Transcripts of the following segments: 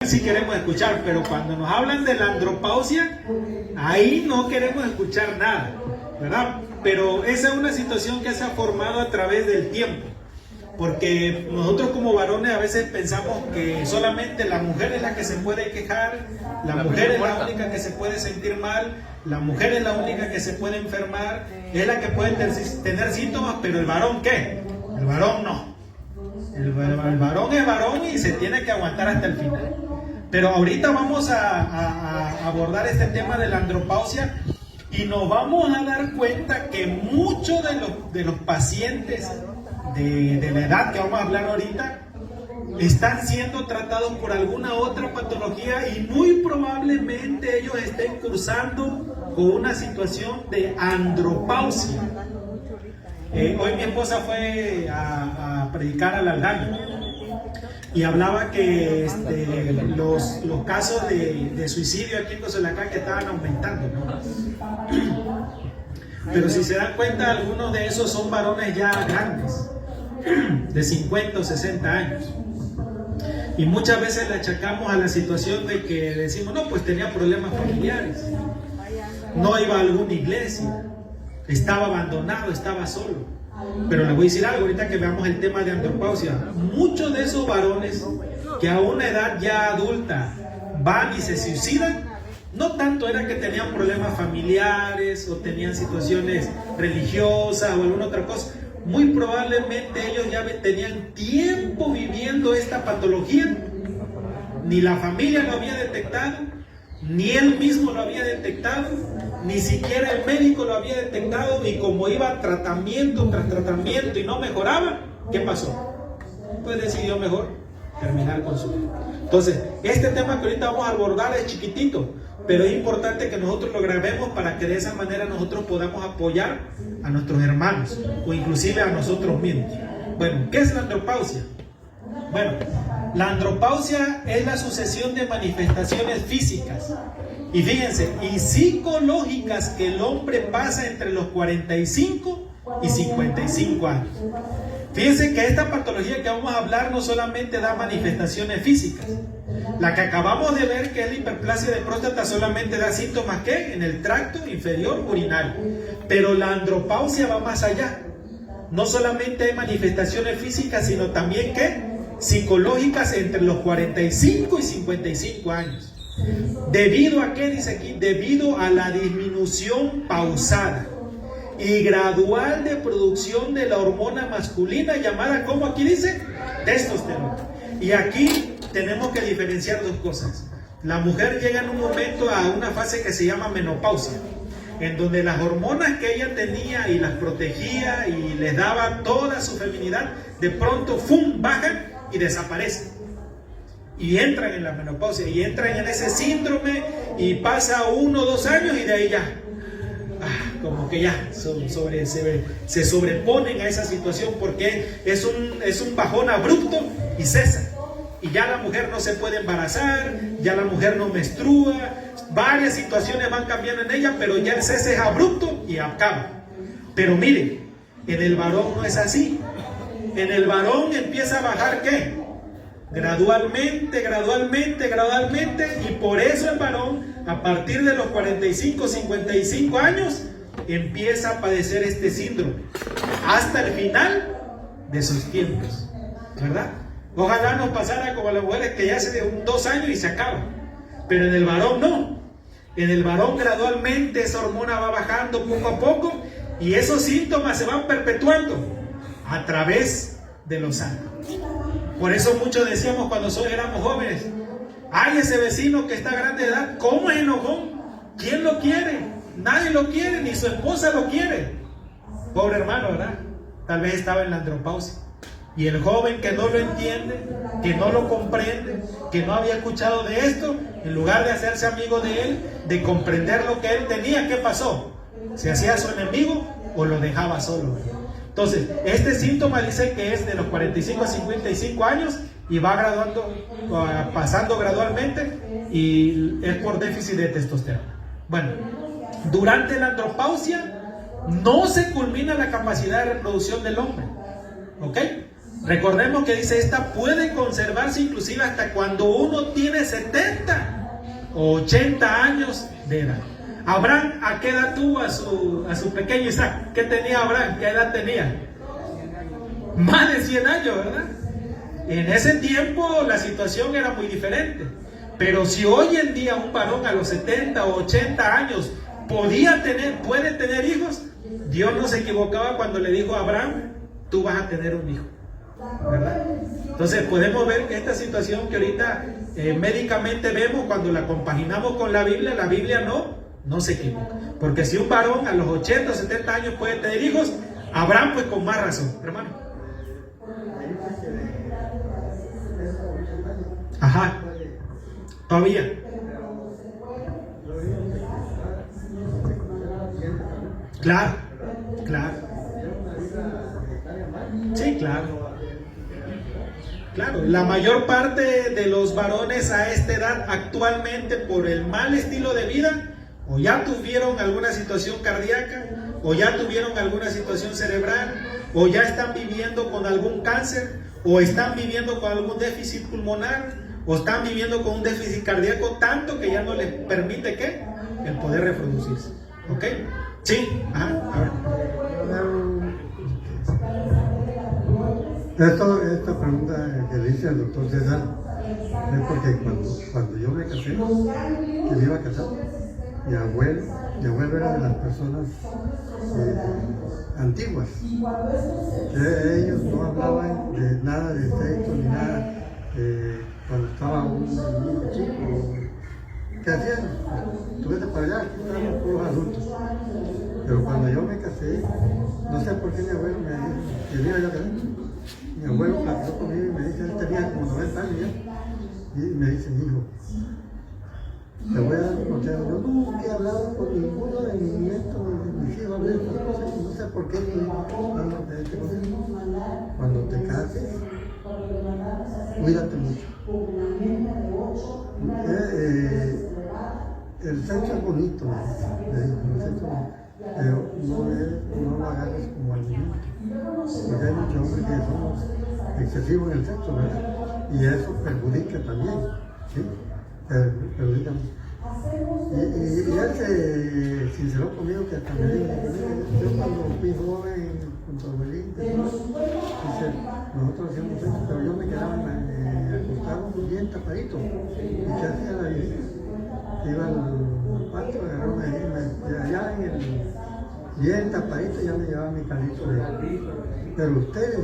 sí queremos escuchar, pero cuando nos hablan de la andropausia, ahí no queremos escuchar nada, ¿verdad? Pero esa es una situación que se ha formado a través del tiempo, porque nosotros como varones a veces pensamos que solamente la mujer es la que se puede quejar, la mujer es la única que se puede sentir mal, la mujer es la única que se puede enfermar, es la que puede tener síntomas, pero el varón ¿qué? El varón no. El varón es varón y se tiene que aguantar hasta el final. Pero ahorita vamos a abordar este tema de la andropausia y nos vamos a dar cuenta que muchos de los pacientes de la edad que vamos a hablar ahorita están siendo tratados por alguna otra patología y muy probablemente ellos estén cursando con una situación de andropausia. Hoy mi esposa fue a predicar a la Aldana y hablaba que los casos de suicidio aquí en Cozoacán que estaban aumentando, ¿no? Pero si se dan cuenta, algunos de esos son varones ya grandes, de 50 o 60 años. Y muchas veces le achacamos a la situación de que decimos, no, pues tenía problemas familiares, no iba a alguna iglesia, estaba abandonado, estaba solo. Pero les voy a decir algo, ahorita que veamos el tema de andropausia, muchos de esos varones que a una edad ya adulta van y se suicidan, no tanto era que tenían problemas familiares o tenían situaciones religiosas o alguna otra cosa. Muy probablemente ellos ya tenían tiempo viviendo esta patología, ni la familia lo había detectado, ni él mismo lo había detectado, ni siquiera el médico lo había detectado, y como iba tratamiento tras tratamiento y no mejoraba, ¿qué pasó? Pues decidió mejor terminar con su vida. Entonces, este tema que ahorita vamos a abordar es chiquitito, pero es importante que nosotros lo grabemos para que de esa manera nosotros podamos apoyar a nuestros hermanos o inclusive a nosotros mismos. Bueno, ¿qué es la andropausia? Bueno, la andropausia es la sucesión de manifestaciones físicas y fíjense, y psicológicas que el hombre pasa entre los 45 y 55 años. Fíjense que esta patología que vamos a hablar no solamente da manifestaciones físicas. La que acabamos de ver, que es la hiperplasia de próstata, solamente da síntomas ¿qué? En el tracto inferior urinario. Pero la andropausia va más allá. No solamente hay manifestaciones físicas, sino también ¿qué? Psicológicas entre los 45 y 55 años. ¿Debido a qué? Dice aquí, debido a la disminución pausada y gradual de producción de la hormona masculina llamada, ¿cómo aquí dice? Testosterona. Y aquí tenemos que diferenciar dos cosas. La mujer llega en un momento a una fase que se llama menopausia, en donde las hormonas que ella tenía y las protegía y les daba toda su feminidad, de pronto ¡fum!, bajan y desaparecen. Y entran en la menopausia, y entran en ese síndrome, y pasa 1 o 2 años y de ahí ya, como que ya se sobreponen a esa situación, porque es un bajón abrupto y cesa. Y ya la mujer no se puede embarazar, ya la mujer no menstrua, varias situaciones van cambiando en ella, pero ya el cese es abrupto y acaba. Pero mire, en el varón no es así. En el varón empieza a bajar ¿qué? Gradualmente, y por eso el varón a partir de los 45, 55 años empieza a padecer este síndrome hasta el final de sus tiempos, ¿verdad? Ojalá nos pasara como a las mujeres, que ya hace 2 años y se acaba, pero en el varón no. En el varón gradualmente esa hormona va bajando poco a poco y esos síntomas se van perpetuando a través de los años. Por eso muchos decíamos cuando éramos jóvenes, ay, ese vecino que está grande de edad, ¿cómo es enojón? ¿Quién lo quiere? Nadie lo quiere, ni su esposa lo quiere. Pobre hermano, ¿verdad? Tal vez estaba en la andropausia. Y el joven que no lo entiende, que no lo comprende, que no había escuchado de esto, en lugar de hacerse amigo de él, de comprender lo que él tenía, ¿qué pasó? ¿Se hacía su enemigo o lo dejaba solo? Entonces, este síntoma dice que es de los 45 a 55 años y va pasando gradualmente, y es por déficit de testosterona. Bueno, durante la andropausia no se culmina la capacidad de reproducción del hombre, ¿ok? Recordemos que dice, esta puede conservarse inclusive hasta cuando uno tiene 70 o 80 años de edad. Abraham, ¿a qué edad tuvo a su pequeño Isaac? ¿Qué tenía Abraham? ¿Qué edad tenía? Más de 100 años, ¿verdad? En ese tiempo la situación era muy diferente. Pero si hoy en día un varón a los 70 o 80 años puede tener hijos, Dios no se equivocaba cuando le dijo a Abraham, tú vas a tener un hijo, ¿verdad? Entonces podemos ver que esta situación que ahorita médicamente vemos, cuando la compaginamos con la Biblia no se equivoca. Porque si un varón a los 80 o 70 años puede tener hijos, Abraham pues con más razón, hermano. Ajá. Todavía. Claro. Sí, claro. La mayor parte de los varones a esta edad actualmente, por el mal estilo de vida, o ya tuvieron alguna situación cardíaca, o ya tuvieron alguna situación cerebral, o ya están viviendo con algún cáncer, o están viviendo con algún déficit pulmonar, o están viviendo con un déficit cardíaco tanto que ya no les permite ¿qué? El poder reproducirse. ¿Ok? Sí, ajá, a ver. Esta pregunta que le hice al doctor César es porque cuando yo me casé, que me iba a casar, mi abuelo era de las personas antiguas, que ellos no hablaban de nada de sexo ni nada. Cuando estaba un niño chico, ¿qué hacían? Tú vete para allá, aquí estábamos puros adultos. Pero cuando yo me casé, no sé por qué mi abuelo me dijo que me iba yo a casar. Mi abuelo platicó conmigo y me dice, él tenía como 90 años ya, y me dice, hijo, te voy a dar un consejo. Yo nunca he hablado con ninguno de mis nietos, de mis hijos, de estas cosas, y no sé por qué estoy hablando de este consejo. Cuando te cases, cuídate mucho. El sexo es bonito, el sexo, pero no lo agarres como alimento. Porque hay muchos hombres que somos excesivos en el sexo, ¿verdad? Y eso perjudica también, ¿sí? Perjudica mucho. Y él se sinceró conmigo que hasta me dijo, yo cuando fui joven, con tu abuelita, dice, nosotros hacíamos sexo, pero yo me quedaba acostado bien tapadito. ¿Y qué hacía la viejita? Iba al patio, agarró allá en el bien tapadito, ya me llevaba mi calito de agua. Pero ustedes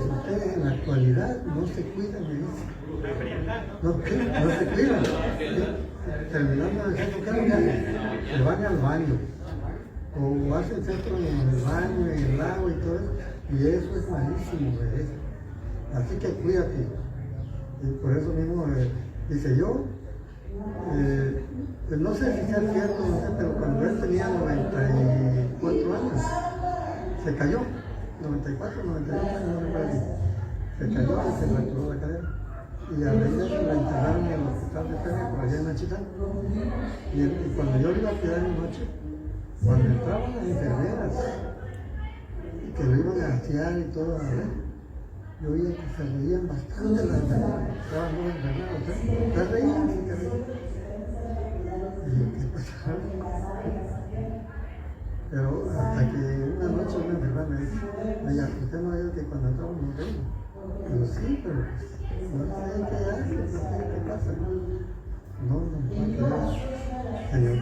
en la actualidad no se cuidan, me dicen. No se cuidan. Terminando de sexo, ¿qué es lo que hacen? Se van al baño. O hacen sexo en el baño, en el lago y todo eso. Y eso es malísimo, ¿ves? Así que cuídate. Y por eso mismo, dice yo, pues no sé si sea cierto, no sé, pero cuando él tenía 94 años, se cayó. 94, 92 años, no recuerdo bien. Se cayó y se fracturó la cadera. Y a raíz de eso la internaron en el hospital de Pérez, por allá en Nachitán. Y cuando yo iba a quedar en noche, cuando entraban las enfermeras, y que lo iban a asear y todo, a ver, yo oía que se reían bastante las enfermeras. Estaban muy enfermeras, se reían sin que reían. Y yo, ¿qué pasaba? Pero hasta que una noche una enfermera me dice, oiga, usted no oye que cuando entramos nos reímos. Digo, sí, pero no sé qué hace, no sé qué pasa. No, señor,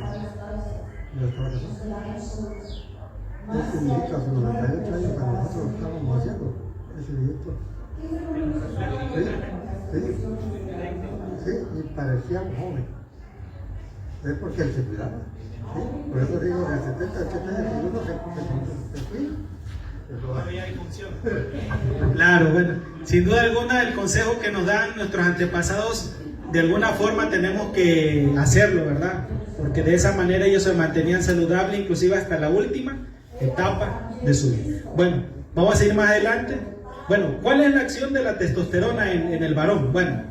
yo estaba casado. Ese viejito a sus 98 años, cuando nosotros lo estábamos haciendo, ese viejito, sí, y parecía un joven. Es porque él se cuidaba. ¿Sí? Por eso digo, de 70 a 80 años, si uno se cuida. Todavía hay función. Claro, bueno, sin duda alguna el consejo que nos dan nuestros antepasados, de alguna forma tenemos que hacerlo, ¿verdad? Porque de esa manera ellos se mantenían saludables, inclusive hasta la última etapa de su vida. Bueno, vamos a seguir más adelante. Bueno, ¿cuál es la acción de la testosterona en el varón? Bueno,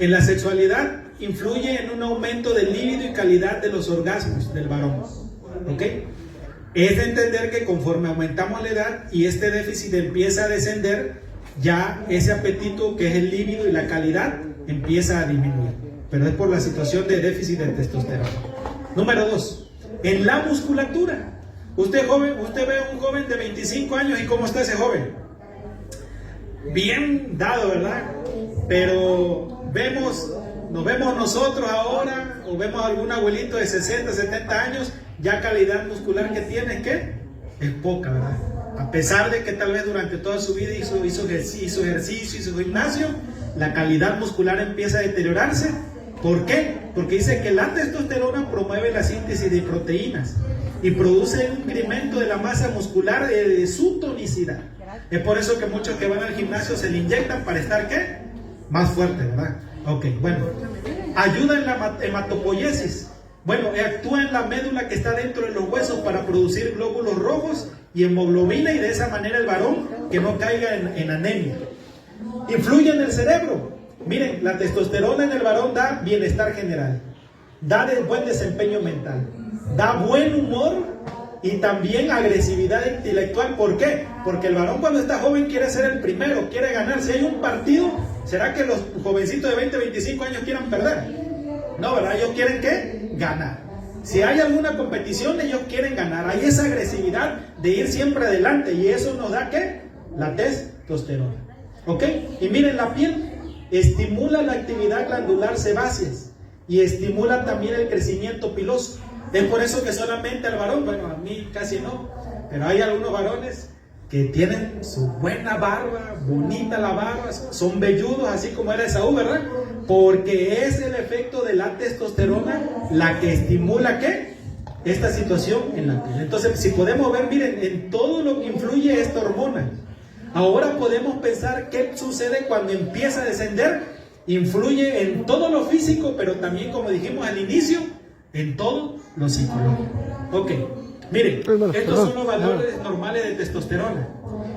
en la sexualidad influye en un aumento del líbido y calidad de los orgasmos del varón. ¿Ok? Es de entender que conforme aumentamos la edad y este déficit empieza a descender, ya ese apetito que es el líbido y la calidad empieza a disminuir, pero es por la situación de déficit de testosterona. Número 2, en la musculatura. Usted ve a un joven de 25 años y ¿cómo está ese joven? Bien dado, ¿verdad? Pero nos vemos nosotros ahora, o vemos a algún abuelito de 60, 70 años, ya calidad muscular que tiene, ¿qué? Es poca, ¿verdad? A pesar de que tal vez durante toda su vida hizo ejercicio, hizo gimnasio, la calidad muscular empieza a deteriorarse. ¿Por qué? Porque dice que la testosterona promueve la síntesis de proteínas y produce un incremento de la masa muscular de su tonicidad. Es por eso que muchos que van al gimnasio se le inyectan para estar, ¿qué? Más fuerte, ¿verdad? Ok, bueno. Ayuda en la hematopoiesis. Bueno, actúa en la médula que está dentro de los huesos para producir glóbulos rojos y hemoglobina, y de esa manera el varón que no caiga en anemia. Influye en el cerebro. Miren, la testosterona en el varón da bienestar general, da buen desempeño mental, da buen humor y también agresividad intelectual. ¿Por qué? Porque el varón cuando está joven quiere ser el primero, quiere ganar. Si hay un partido, ¿será que los jovencitos de 20, 25 años quieran perder? No, ¿verdad? Ellos quieren, ¿qué? Ganar. Si hay alguna competición, ellos quieren ganar. Hay esa agresividad de ir siempre adelante, y eso nos da, ¿qué? La testosterona. ¿Ok? Y miren, la piel estimula la actividad glandular sebáceas y estimula también el crecimiento piloso. Es por eso que solamente al varón, bueno, a mí casi no, pero hay algunos varones que tienen su buena barba, bonita la barba, son velludos, así como era Esaú, ¿verdad? Porque es el efecto de la testosterona la que estimula, ¿qué? Esta situación en la piel. Entonces, si podemos ver, miren, en todo lo que influye esta hormona. Ahora podemos pensar qué sucede cuando empieza a descender. Influye en todo lo físico, pero también, como dijimos al inicio, en todo lo psicológico. Ok, miren, estos son los valores normales de testosterona.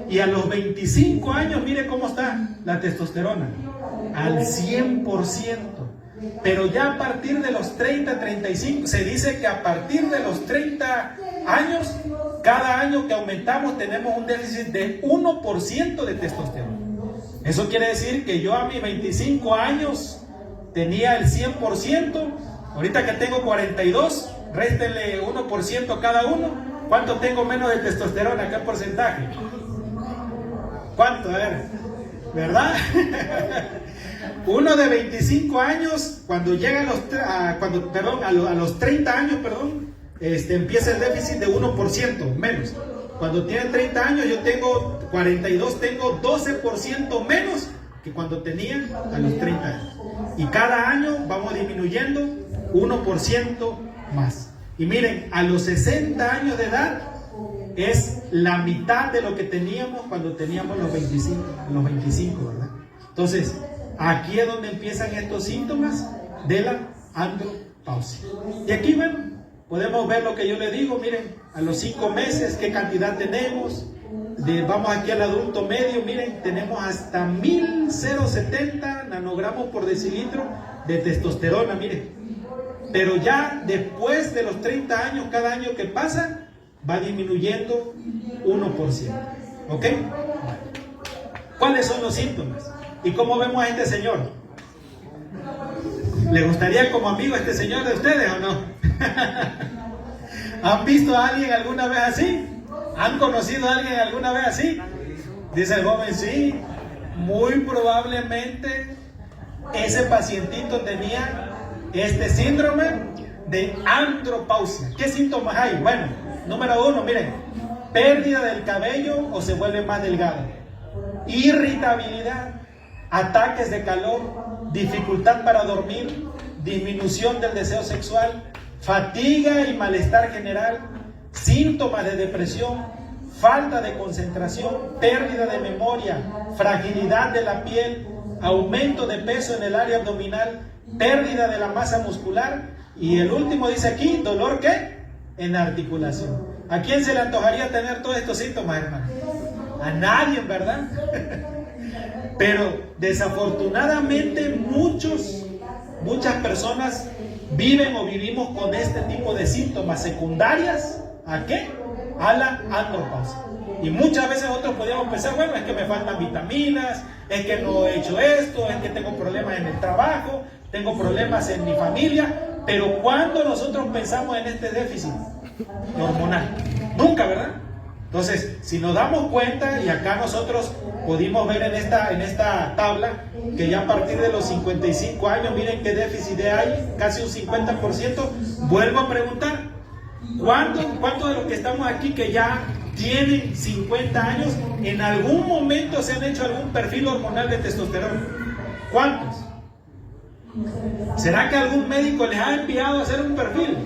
Y a los 25 años, miren cómo está la testosterona. Al 100%. Pero ya a partir de los 30, 35, se dice que a partir de los 30 años, cada año que aumentamos tenemos un déficit de 1% de testosterona. Eso quiere decir que yo a mis 25 años tenía el 100%, ahorita que tengo 42, réstenle 1% cada uno. ¿Cuánto tengo menos de testosterona? ¿Qué porcentaje? ¿Cuánto? A ver, ¿verdad? Uno de 25 años, cuando llega a los 30 años, empieza el déficit de 1% menos. Cuando tiene 30 años, yo tengo 42, tengo 12% menos que cuando tenía a los 30 años. Y cada año vamos disminuyendo 1% más. Y miren, a los 60 años de edad es la mitad de lo que teníamos cuando teníamos los 25, ¿verdad? Entonces, aquí es donde empiezan estos síntomas de la andropausia. Y aquí, bueno, podemos ver lo que yo le digo. Miren, a los 5 meses, qué cantidad tenemos. Vamos aquí al adulto medio, miren, tenemos hasta 1070 nanogramos por decilitro de testosterona, miren. Pero ya después de los 30 años, cada año que pasa, va disminuyendo 1%. ¿Ok? ¿Cuáles son los síntomas? ¿Y cómo vemos a este señor? ¿Le gustaría como amigo a este señor de ustedes o no? ¿Han visto a alguien alguna vez así? ¿Han conocido a alguien alguna vez así? Dice el joven, sí, muy probablemente ese pacientito tenía este síndrome de andropausia. ¿Qué síntomas hay? Bueno, número 1, miren, pérdida del cabello o se vuelve más delgado, irritabilidad, ataques de calor, dificultad para dormir, disminución del deseo sexual, fatiga y malestar general, síntomas de depresión, falta de concentración, pérdida de memoria, fragilidad de la piel, aumento de peso en el área abdominal, pérdida de la masa muscular, y el último dice aquí, dolor ¿qué? En articulación. ¿A quién se le antojaría tener todos estos síntomas, hermano? A nadie, ¿verdad? Pero desafortunadamente muchas personas viven o vivimos con este tipo de síntomas secundarias. ¿A qué? A la andropausia. Y muchas veces nosotros podíamos pensar, bueno, es que me faltan vitaminas, es que no he hecho esto, es que tengo problemas en el trabajo, tengo problemas en mi familia. Pero ¿cuándo nosotros pensamos en este déficit hormonal? Nunca, ¿verdad? Entonces, si nos damos cuenta, y acá nosotros pudimos ver en esta tabla, que ya a partir de los 55 años, miren qué déficit hay, casi un 50%. Vuelvo a preguntar, ¿cuántos de los que estamos aquí que ya tienen 50 años, en algún momento se han hecho algún perfil hormonal de testosterona? ¿Cuántos? ¿Será que algún médico les ha enviado a hacer un perfil?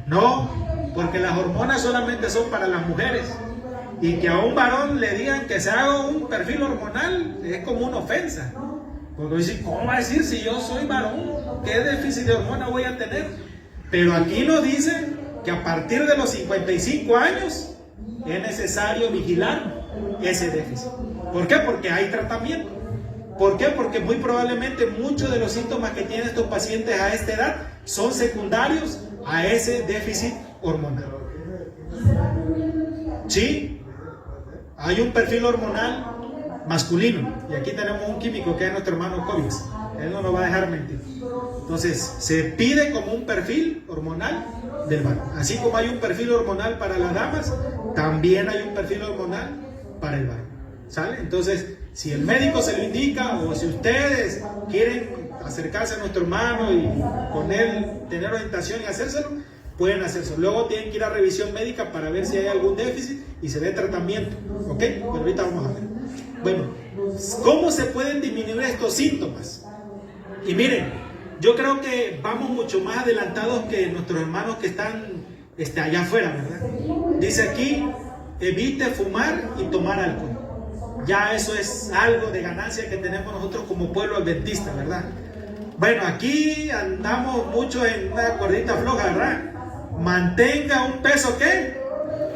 No, porque las hormonas solamente son para las mujeres. Y que a un varón le digan que se haga un perfil hormonal es como una ofensa. Porque dice, ¿cómo va a decir si yo soy varón? ¿Qué déficit de hormona voy a tener? Pero aquí nos dicen que a partir de los 55 años es necesario vigilar ese déficit. ¿Por qué? Porque hay tratamiento. ¿Por qué? Porque muy probablemente muchos de los síntomas que tienen estos pacientes a esta edad son secundarios a ese déficit hormonal. Sí, hay un perfil hormonal masculino, y aquí tenemos un químico que es nuestro hermano Cobias, él no nos va a dejar mentir. Entonces, se pide como un perfil hormonal del varón. Así como hay un perfil hormonal para las damas, también hay un perfil hormonal para el varón. ¿Sale? Entonces, si el médico se lo indica, o si ustedes quieren acercarse a nuestro hermano y con él tener orientación y hacérselo, pueden hacerse. Luego tienen que ir a revisión médica para ver si hay algún déficit y se dé tratamiento. ¿Ok? Pero ahorita vamos a ver. Bueno, ¿cómo se pueden disminuir estos síntomas? Y miren, yo creo que vamos mucho más adelantados que nuestros hermanos que están allá afuera, ¿verdad? Dice aquí, evite fumar y tomar alcohol. Ya eso es algo de ganancia que tenemos nosotros como pueblo adventista, ¿verdad? Bueno, aquí andamos mucho en una cuerdita floja, ¿verdad? Mantenga un peso, ¿qué?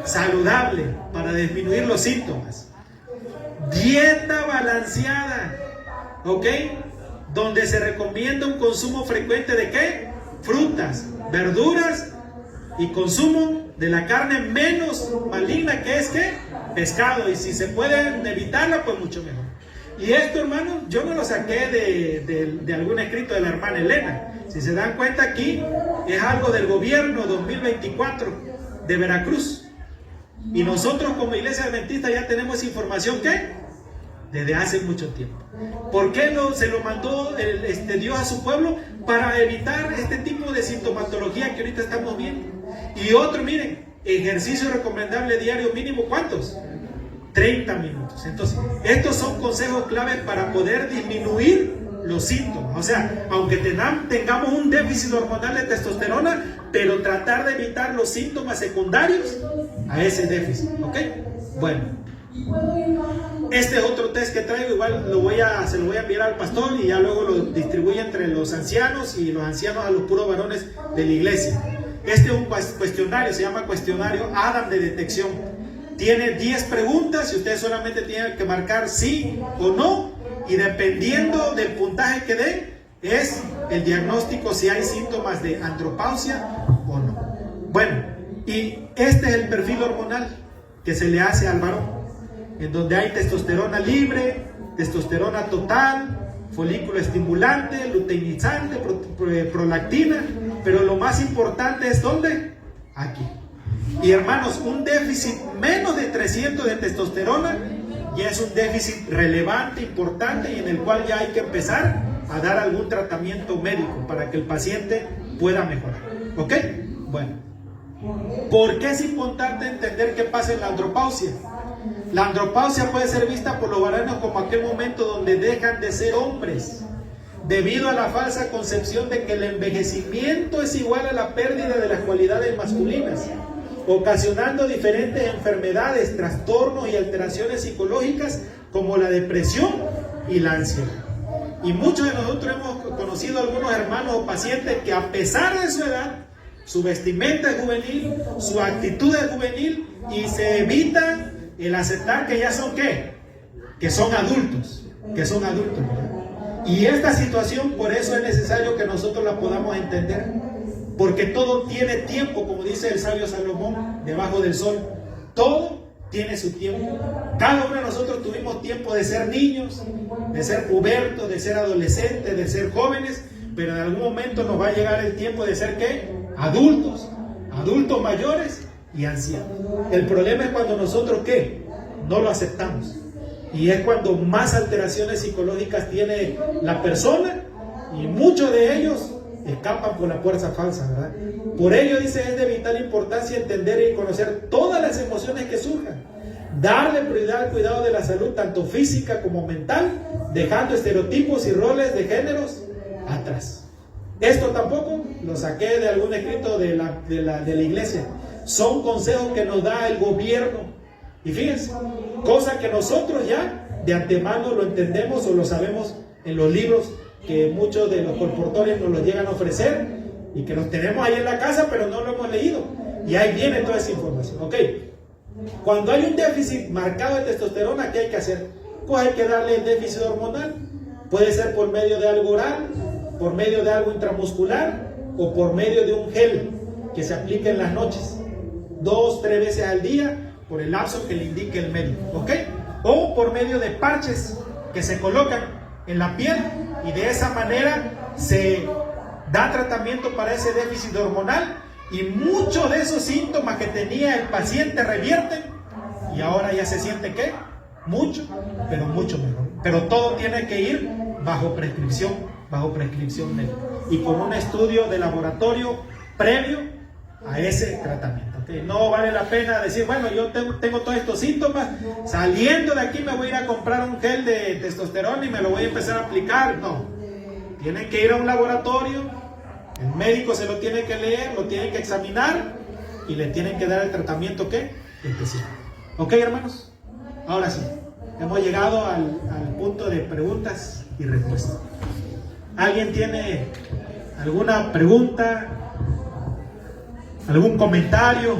Saludable, para disminuir los síntomas. Dieta balanceada, ¿ok? Donde se recomienda un consumo frecuente de ¿qué? Frutas, verduras y consumo de la carne menos maligna, que es ¿qué? Pescado. Y si se puede evitarla, pues mucho mejor. Y esto, hermano, yo no lo saqué de algún escrito de la hermana Elena. Si se dan cuenta, aquí es algo del gobierno 2024 de Veracruz. Y nosotros como iglesia adventista ya tenemos información ¿qué? Desde hace mucho tiempo. ¿Por qué se lo mandó Dios a su pueblo? Para evitar este tipo de sintomatología que ahorita estamos viendo. Y otro, miren, ejercicio recomendable diario mínimo, ¿cuántos? 30 minutos. Entonces, estos son consejos claves para poder disminuir los síntomas. O sea, aunque tengamos un déficit hormonal de testosterona, pero tratar de evitar los síntomas secundarios a ese déficit. ¿Ok? Bueno, este es otro test que traigo. Igual se lo voy a enviar al pastor y ya luego lo distribuye entre los ancianos y los ancianos a los puros varones de la iglesia. Este es un cuestionario, se llama cuestionario Adam de detección. Tiene 10 preguntas y ustedes solamente tienen que marcar sí o no, y dependiendo del puntaje que den es el diagnóstico si hay síntomas de andropausia o no. Bueno, y este es el perfil hormonal que se le hace al varón, en donde hay testosterona libre, testosterona total, folículo estimulante, luteinizante, prolactina, pero lo más importante es ¿dónde? Aquí. Y hermanos, un déficit menos de 300 de testosterona ya es un déficit relevante, importante, y en el cual ya hay que empezar a dar algún tratamiento médico para que el paciente pueda mejorar. ¿Ok? Bueno, ¿por qué es importante entender qué pasa en la andropausia? La andropausia puede ser vista por los varones como aquel momento donde dejan de ser hombres, debido a la falsa concepción de que el envejecimiento es igual a la pérdida de las cualidades masculinas, ocasionando diferentes enfermedades, trastornos y alteraciones psicológicas como la depresión y la ansiedad. Y muchos de nosotros hemos conocido a algunos hermanos o pacientes que a pesar de su edad, su vestimenta es juvenil, su actitud es juvenil, y se evita el aceptar que ya son ¿qué? Que son adultos, ¿verdad? Y esta situación, por eso es necesario que nosotros la podamos entender, porque todo tiene tiempo, como dice el sabio Salomón, debajo del sol. Todo tiene su tiempo. Cada uno de nosotros tuvimos tiempo de ser niños, de ser pubertos, de ser adolescentes, de ser jóvenes, pero en algún momento nos va a llegar el tiempo de ser ¿qué? Adultos mayores y ancianos. El problema es cuando nosotros ¿qué? No lo aceptamos. Y es cuando más alteraciones psicológicas tiene la persona y muchos de ellos escapan por la fuerza falsa, ¿verdad? Por ello dice, es de vital importancia entender y conocer todas las emociones que surjan, darle prioridad al cuidado de la salud tanto física como mental, dejando estereotipos y roles de géneros atrás. Esto tampoco lo saqué de algún escrito de la iglesia, son consejos que nos da el gobierno, y fíjense, cosa que nosotros ya de antemano lo entendemos o lo sabemos en los libros que muchos de los colportores nos los llegan a ofrecer y que los tenemos ahí en la casa, pero no lo hemos leído. Y ahí viene toda esa información. Ok, cuando hay un déficit marcado de testosterona, ¿qué hay que hacer? Pues hay que darle el déficit hormonal. Puede ser por medio de algo oral, por medio de algo intramuscular o por medio de un gel que se aplica en las noches, 2-3 veces al día, por el lapso que le indique el médico. ¿Ok? O por medio de parches que se colocan en la piel y de esa manera se da tratamiento para ese déficit hormonal y muchos de esos síntomas que tenía el paciente revierten y ahora ya se siente ¿qué? Mucho, pero mucho mejor. Pero todo tiene que ir bajo prescripción médica y con un estudio de laboratorio previo a ese tratamiento. ¿Okay? No vale la pena decir, bueno, yo tengo todos estos síntomas, saliendo de aquí me voy a ir a comprar un gel de testosterona y me lo voy a empezar a aplicar. No, tienen que ir a un laboratorio, el médico se lo tiene que leer, lo tiene que examinar y le tienen que dar el tratamiento ¿qué? Específico. ¿Ok, hermanos? Ahora sí, hemos llegado al punto de preguntas y respuestas. ¿Alguien tiene alguna pregunta? ¿Algún comentario?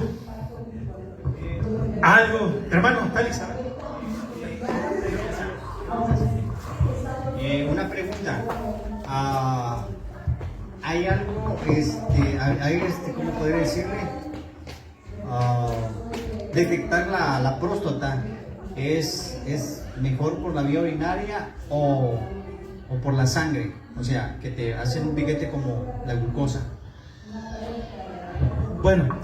¿Algo? Hermano, Félix. Una pregunta. ¿Hay algo, cómo podría decirle? Detectar la próstata es mejor por la vía urinaria o por la sangre? O sea, que te hacen un piquete como la glucosa. Bueno,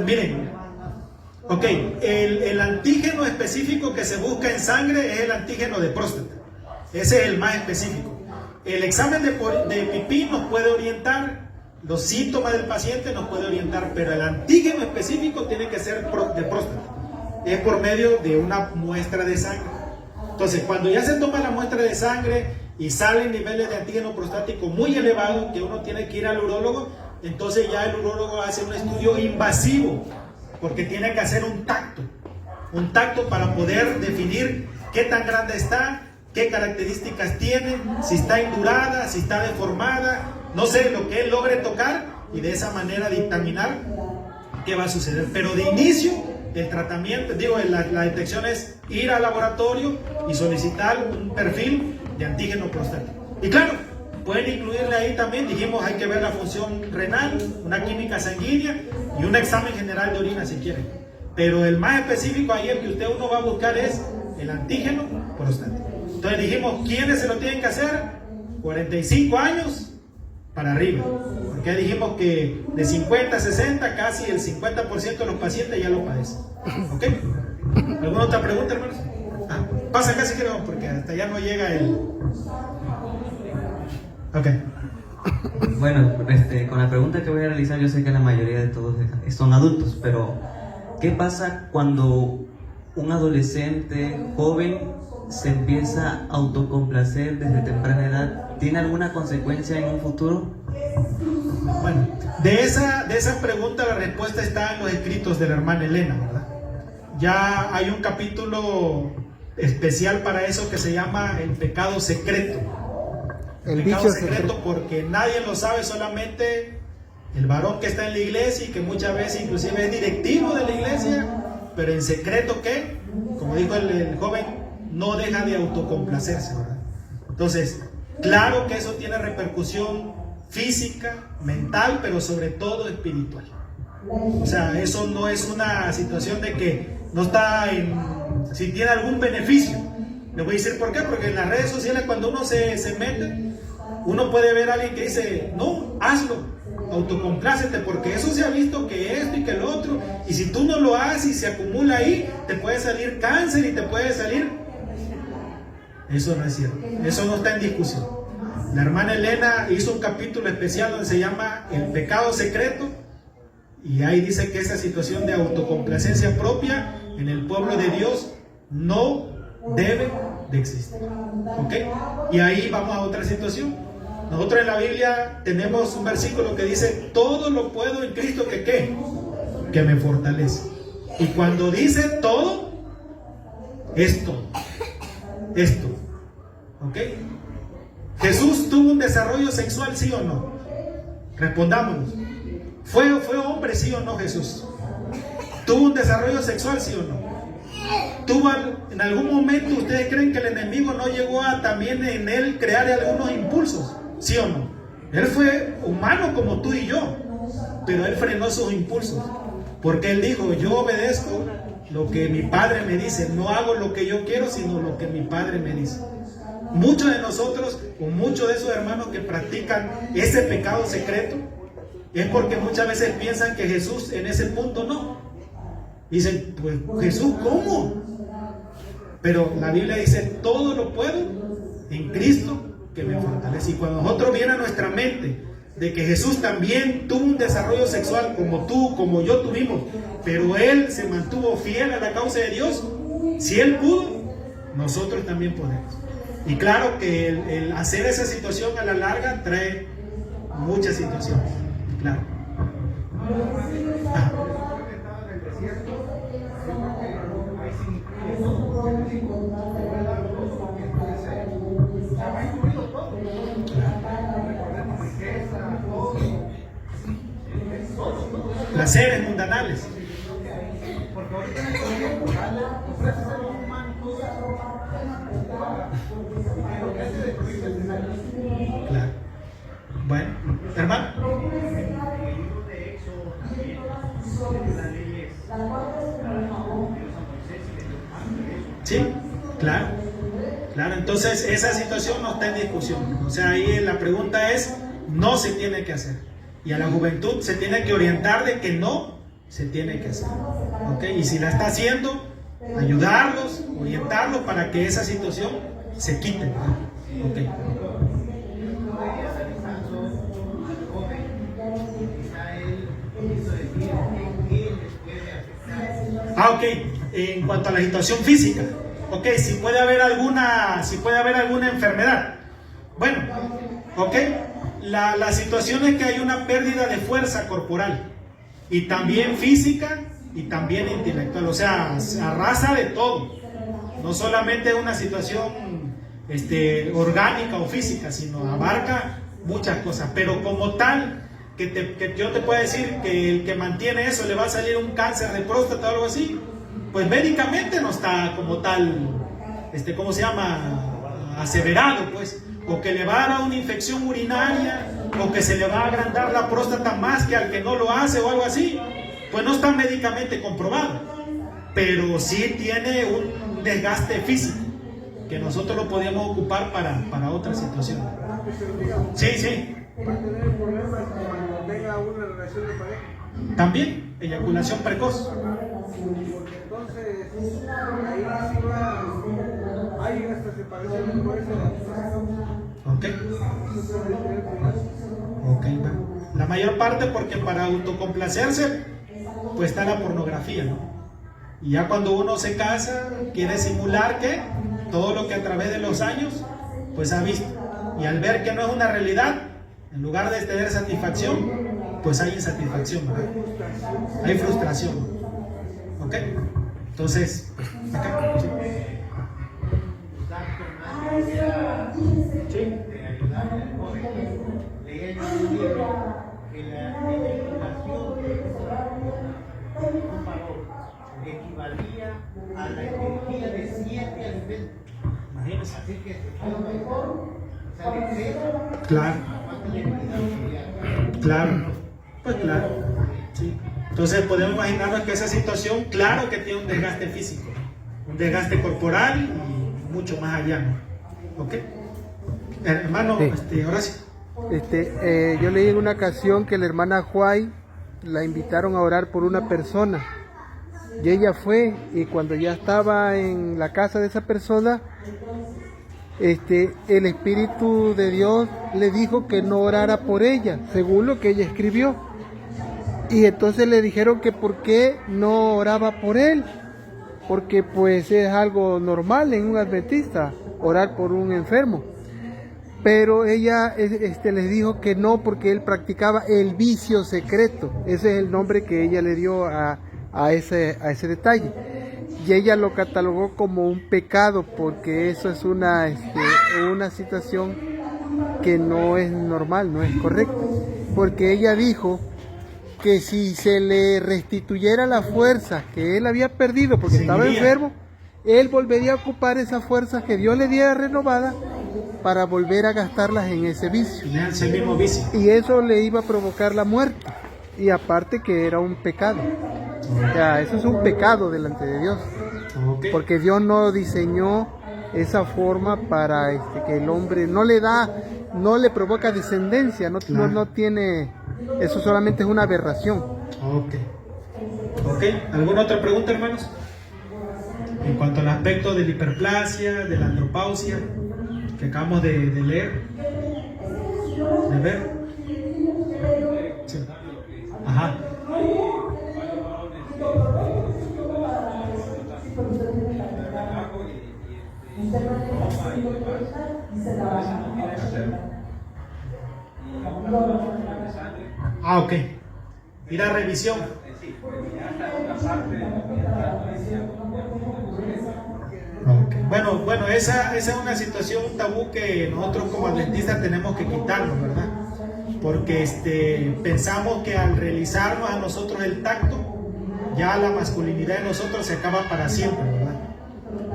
miren. Ok, el antígeno específico que se busca en sangre es el antígeno de próstata. Ese es el más específico. El examen de pipí nos puede orientar, los síntomas del paciente nos puede orientar, pero el antígeno específico tiene que ser de próstata. Es por medio de una muestra de sangre. Entonces, cuando ya se toma la muestra de sangre y salen niveles de antígeno prostático muy elevados, que uno tiene que ir al urólogo, entonces ya el urólogo hace un estudio invasivo, porque tiene que hacer un tacto para poder definir qué tan grande está, qué características tiene, si está indurada, si está deformada, no sé, lo que él logre tocar y de esa manera dictaminar qué va a suceder. Pero de inicio, el tratamiento, la detección es ir al laboratorio y solicitar un perfil de antígeno prostático. Y claro, pueden incluirle ahí también, dijimos, hay que ver la función renal, una química sanguínea y un examen general de orina si quieren. Pero el más específico ahí, el que uno va a buscar es el antígeno prostático. Entonces dijimos, ¿quiénes se lo tienen que hacer? 45 años para arriba. Porque dijimos que de 50 a 60, casi el 50% de los pacientes ya lo padecen. ¿Ok? ¿Alguna otra pregunta, hermanos? Pasa casi que no, porque hasta ya no llega el... Ok. Bueno, con la pregunta que voy a realizar, yo sé que la mayoría de todos son adultos, pero ¿qué pasa cuando un adolescente joven se empieza a autocomplacer desde temprana edad? ¿Tiene alguna consecuencia en un futuro? Bueno, de esa pregunta la respuesta está en los escritos de la hermana Elena, ¿verdad? Ya hay un capítulo especial para eso que se llama el pecado secreto. El pecado secreto porque nadie lo sabe, solamente el varón que está en la iglesia y que muchas veces inclusive es directivo de la iglesia, pero en secreto que, como dijo el joven, no deja de autocomplacerse, ¿verdad? Entonces, claro que eso tiene repercusión física, mental, pero sobre todo espiritual. O sea, eso no es una situación de que no está si tiene algún beneficio. Le voy a decir por qué, porque en las redes sociales cuando uno se mete, uno puede ver a alguien que dice, no, hazlo, autocomplácete, porque eso se ha visto que esto y que el otro, y si tú no lo haces y se acumula ahí, te puede salir cáncer y te puede salir... Eso no es cierto, eso no está en discusión. La hermana Elena hizo un capítulo especial donde se llama El pecado secreto, y ahí dice que esa situación de autocomplacencia propia en el pueblo de Dios no debe de existir. ¿Ok? Y ahí vamos a otra situación. Nosotros en la Biblia tenemos un versículo que dice, todo lo puedo en Cristo que ¿qué? Que me fortalece. Y cuando dice todo, es todo. Es todo. ¿Ok? ¿Jesús tuvo un desarrollo sexual, sí o no? Respondámonos. ¿Fue hombre, sí o no Jesús? ¿Tuvo un desarrollo sexual, sí o no? ¿Tuvo en algún momento, ustedes creen que el enemigo no llegó a también en él crear algunos impulsos? ¿Sí o no? Él fue humano como tú y yo, pero él frenó sus impulsos, porque él dijo, yo obedezco lo que mi padre me dice, no hago lo que yo quiero, sino lo que mi padre me dice. Muchos de nosotros, o muchos de esos hermanos que practican ese pecado secreto, es porque muchas veces piensan que Jesús en ese punto no. Dicen, pues Jesús, ¿cómo? Pero la Biblia dice, todo lo puedo en Cristo que me fortalece. Y cuando nosotros viene a nuestra mente de que Jesús también tuvo un desarrollo sexual como tú, como yo tuvimos, pero Él se mantuvo fiel a la causa de Dios, si Él pudo, nosotros también podemos. Y claro que el hacer esa situación a la larga trae muchas situaciones, claro. Ah. Placeres mundanales. Claro. Bueno, hermano. Sí, claro. Claro, entonces esa situación no está en discusión. O sea, ahí la pregunta es, no se tiene que hacer. Y a la juventud se tiene que orientar de que no se tiene que hacer. ¿Ok? Y si la está haciendo, ayudarlos, orientarlos para que esa situación se quite. ¿Ok? Ok, en cuanto a la situación física, ok, si puede haber alguna enfermedad. Bueno, ok, la situación es que hay una pérdida de fuerza corporal, y también física, y también intelectual, o sea, se arrasa de todo, no solamente una situación orgánica o física, sino abarca muchas cosas, pero como tal, que yo te puedo decir que el que mantiene eso le va a salir un cáncer de próstata o algo así, pues médicamente no está como tal, ¿cómo se llama? Aseverado, pues, o que le va a dar una infección urinaria, o que se le va a agrandar la próstata más que al que no lo hace o algo así, pues no está médicamente comprobado, pero sí tiene un desgaste físico que nosotros lo podemos ocupar para otra situación. Sí, sí. ¿Va a tener problemas cuando tenga una relación de pareja? También, eyaculación precoz. Porque entonces ahí sí va, hay hasta separación por eso. Ok. Ok, bueno. La mayor parte porque para autocomplacerse, pues está la pornografía, ¿no? Y ya cuando uno se casa, quiere simular que todo lo que a través de los años, pues ha visto. Y al ver que no es una realidad, en lugar de tener satisfacción, pues hay insatisfacción, ¿verdad? Hay frustración. ¿Ok? Entonces, acá. Sí. Sí. Equivalía a la energía de 7 alimentos. Imagínense. Así que se queda mejor, sale Claro. Claro. Pues claro. Sí. Entonces podemos imaginarnos que esa situación, claro que tiene un desgaste físico, un desgaste corporal y mucho más allá, ¿no? ¿Ok? Hermano, Sí. Horacio. Yo leí en una ocasión que la hermana Huay la invitaron a orar por una persona y ella fue, y cuando ya estaba en la casa de esa persona, el Espíritu de Dios le dijo que no orara por ella, según lo que ella escribió, y entonces le dijeron que por qué no oraba por él, porque pues es algo normal en un adventista orar por un enfermo. Pero ella les dijo que no, porque él practicaba el vicio secreto. Ese es el nombre que ella le dio a ese detalle. Y ella lo catalogó como un pecado, porque eso es una situación que no es normal, no es correcto. Porque ella dijo que si se le restituyera la fuerza que él había perdido porque estaba enfermo, él volvería a ocupar esas fuerzas que Dios le diera renovada para volver a gastarlas en ese vicio. En ese mismo vicio. Y eso le iba a provocar la muerte. Y aparte que era un pecado. O sea, eso es un pecado delante de Dios. Okay. Porque Dios no diseñó esa forma para que el hombre no le provoca descendencia, no tiene, eso solamente es una aberración. Ok. ¿Alguna otra pregunta, hermanos? En cuanto al aspecto de la hiperplasia, de la andropausia, que acabamos de leer, de ver. Sí. Ajá. Ok. Ir a revisión. Okay. Bueno, esa es una situación, un tabú que nosotros como adventistas tenemos que quitarnos, ¿verdad? Porque pensamos que al realizarnos a nosotros el tacto, ya la masculinidad de nosotros se acaba para siempre, ¿verdad?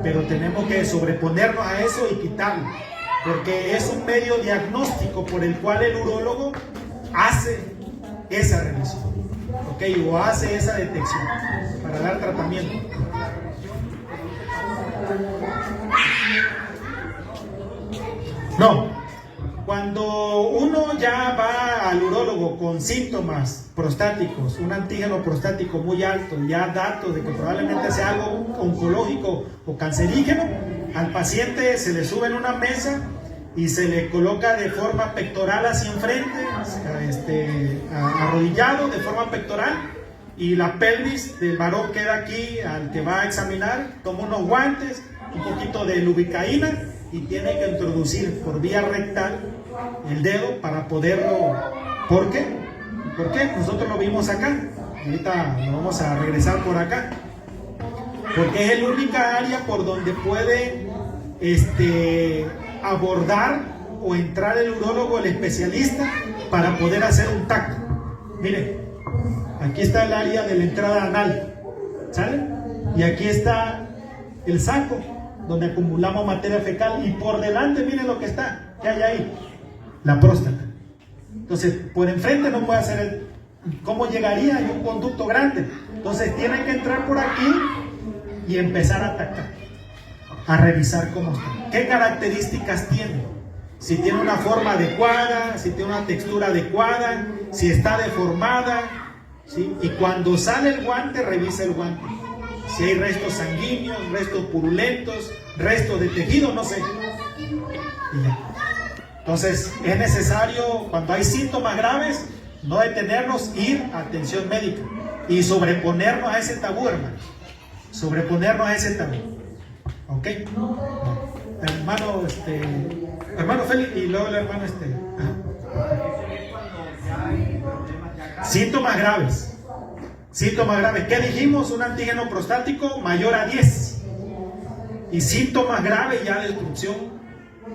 Pero tenemos que sobreponernos a eso y quitarlo, porque es un medio diagnóstico por el cual el urólogo hace esa revisión, ¿ok? O hace esa detección para dar tratamiento. No, cuando uno ya va al urólogo con síntomas prostáticos, un antígeno prostático muy alto, ya datos de que probablemente sea algo oncológico o cancerígeno, al paciente se le sube en una mesa y se le coloca de forma pectoral hacia enfrente, arrodillado de forma pectoral, y la pelvis del varón queda aquí al que va a examinar, toma unos guantes, un poquito de lubricaína y tiene que introducir por vía rectal el dedo para poderlo. ¿Por qué? ¿Por qué? Nosotros lo vimos acá, ahorita lo vamos a regresar por acá, porque es la única área por donde puede abordar o entrar el urólogo, el especialista, para poder hacer un tacto. Miren, aquí está el área de la entrada anal, ¿sale? Y aquí está el saco donde acumulamos materia fecal, y por delante miren lo que está, ¿qué hay ahí? La próstata. Entonces por enfrente no puede hacer ¿cómo llegaría? Hay un conducto grande, entonces tiene que entrar por aquí y empezar a atacar, a revisar cómo está, qué características tiene, si tiene una forma adecuada, si tiene una textura adecuada, si está deformada, ¿sí? Y cuando sale el guante, revisa el guante, si hay restos sanguíneos, restos purulentos, restos de tejido, no sé. Y ya. Entonces es necesario, cuando hay síntomas graves, no detenernos, ir a atención médica y sobreponernos a ese tabú, hermanos. Sobreponernos a ese tabú. ¿Ok? Hermano Félix y luego el hermano Síntomas graves. Síntomas graves. ¿Qué dijimos? Un antígeno prostático mayor a 10. Y síntomas graves, ya destrucción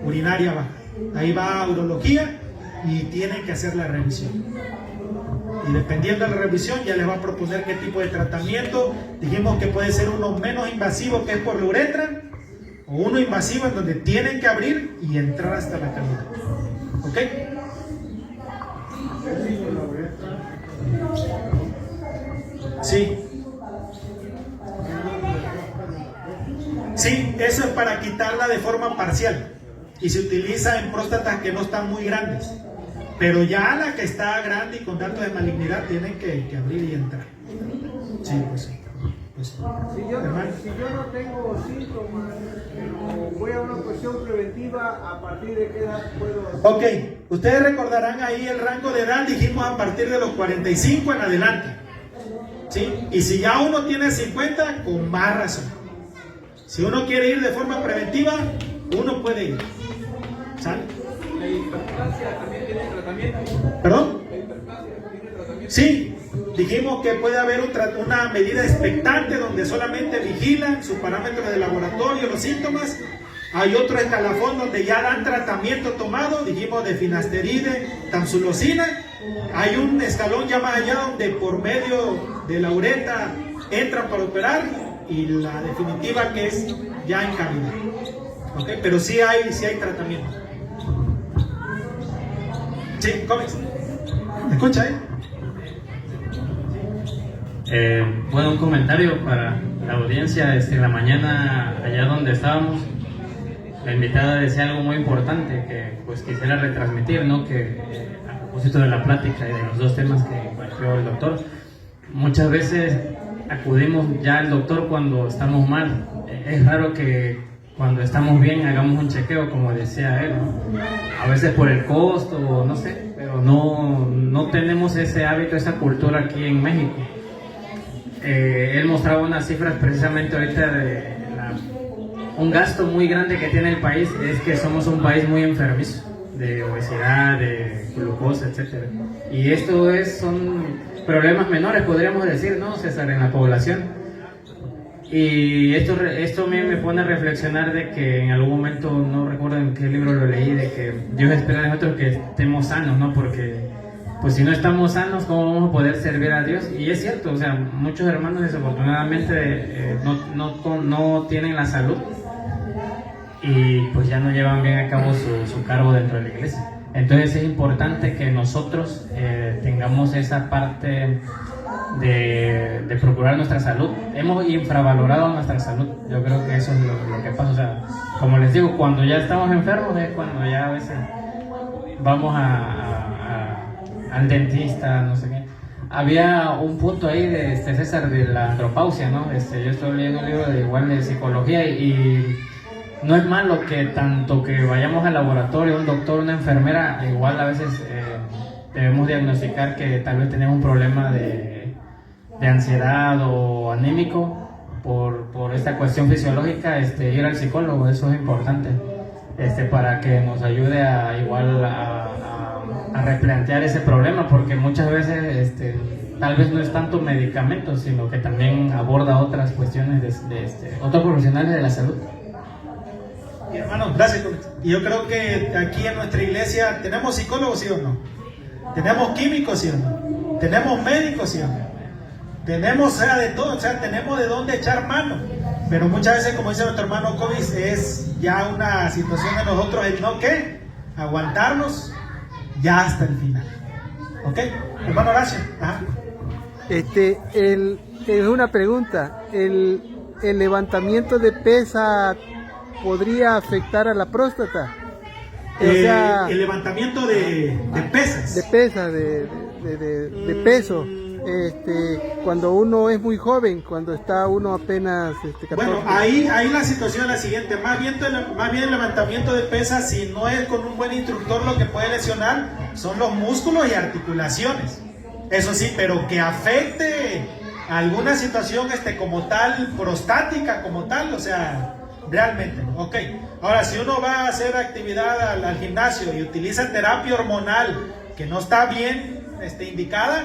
urinaria baja. Ahí va a urología y tienen que hacer la revisión. Y dependiendo de la revisión ya les va a proponer qué tipo de tratamiento. Dijimos que puede ser uno menos invasivo, que es por la uretra, o uno invasivo en donde tienen que abrir y entrar hasta la cavidad. ¿Ok? Sí. Sí, eso es para quitarla de forma parcial y se utiliza en próstatas que no están muy grandes, pero ya la que está grande y con datos de malignidad tienen que abrir y entrar. Sí, pues sí. Si yo no tengo síntomas, pero voy a una cuestión preventiva, ¿a partir de qué edad puedo hacer? Ok, ustedes recordarán ahí el rango de edad, dijimos a partir de los 45 en adelante. ¿Sí? Y si ya uno tiene 50, con más razón. Si uno quiere ir de forma preventiva, uno puede ir. ¿Sale? ¿La hiperplasia también tiene tratamiento? ¿Perdón? ¿La hiperplasia tiene tratamiento? Sí, dijimos que puede haber una medida expectante donde solamente vigilan sus parámetros de laboratorio, los síntomas. Hay otro escalafón donde ya dan tratamiento tomado, dijimos de finasteride, tamsulosina. Hay un escalón ya más allá donde por medio de la ureta entran para operar y la definitiva que es ya en cabina. ¿Okay? Pero sí hay tratamiento. Sí, cómics. Escucha, Bueno, un comentario para la audiencia. En la mañana, allá donde estábamos, la invitada decía algo muy importante que pues quisiera retransmitir, ¿no? Que a propósito de la plática y de los dos temas que compartió el doctor, muchas veces acudimos ya al doctor cuando estamos mal. Es raro que cuando estamos bien hagamos un chequeo, como decía él, ¿no? A veces por el costo, no sé, pero no tenemos ese hábito, esa cultura aquí en México. Él mostraba unas cifras precisamente ahorita de un gasto muy grande que tiene el país, es que somos un país muy enfermizo, de obesidad, de glucosa, etc. Y son problemas menores, podríamos decir, ¿no, César?, en la población. Y esto me pone a reflexionar de que en algún momento, no recuerdo en qué libro lo leí, de que Dios espera de nosotros que estemos sanos, ¿no? Porque pues si no estamos sanos, ¿cómo vamos a poder servir a Dios? Y es cierto, o sea, muchos hermanos desafortunadamente no tienen la salud y pues ya no llevan bien a cabo su cargo dentro de la iglesia. Entonces es importante que nosotros tengamos esa parte de procurar nuestra salud. Hemos infravalorado nuestra salud. Yo creo que eso es lo que pasa. O sea, como les digo, cuando ya estamos enfermos es cuando ya a veces vamos al dentista, no sé qué. Había un punto ahí de César, de la andropausia, ¿no? Yo estoy leyendo un libro de psicología y no es malo que tanto que vayamos al laboratorio, un doctor, una enfermera, igual a veces debemos diagnosticar que tal vez tenemos un problema de ansiedad o anímico por esta cuestión fisiológica, ir al psicólogo, eso es importante, para que nos ayude a replantear ese problema, porque muchas veces tal vez no es tanto medicamentos, sino que también aborda otras cuestiones otros profesionales de la salud. Y hermanos, gracias. Y yo creo que aquí en nuestra iglesia tenemos psicólogos, ¿sí o no? Tenemos químicos, ¿sí o no? Tenemos médicos, ¿sí o no? Tenemos, de todo, tenemos de dónde echar mano. Pero muchas veces, como dice nuestro hermano Covis, es ya una situación de nosotros el no que aguantarnos ya hasta el final. ¿Ok? Hermano Horacio. Ajá. Es una pregunta. ¿El levantamiento de pesa podría afectar a la próstata? El levantamiento de pesas. De pesas, de peso. Cuando uno es muy joven, cuando está uno apenas 14. Bueno, ahí la situación es la siguiente. Más bien el levantamiento de pesas, si no es con un buen instructor, lo que puede lesionar son los músculos y articulaciones. Eso sí, pero que afecte alguna situación como tal, prostática como tal, o sea, realmente no. Ok, ahora si uno va a hacer actividad al gimnasio y utiliza terapia hormonal que no está bien indicada,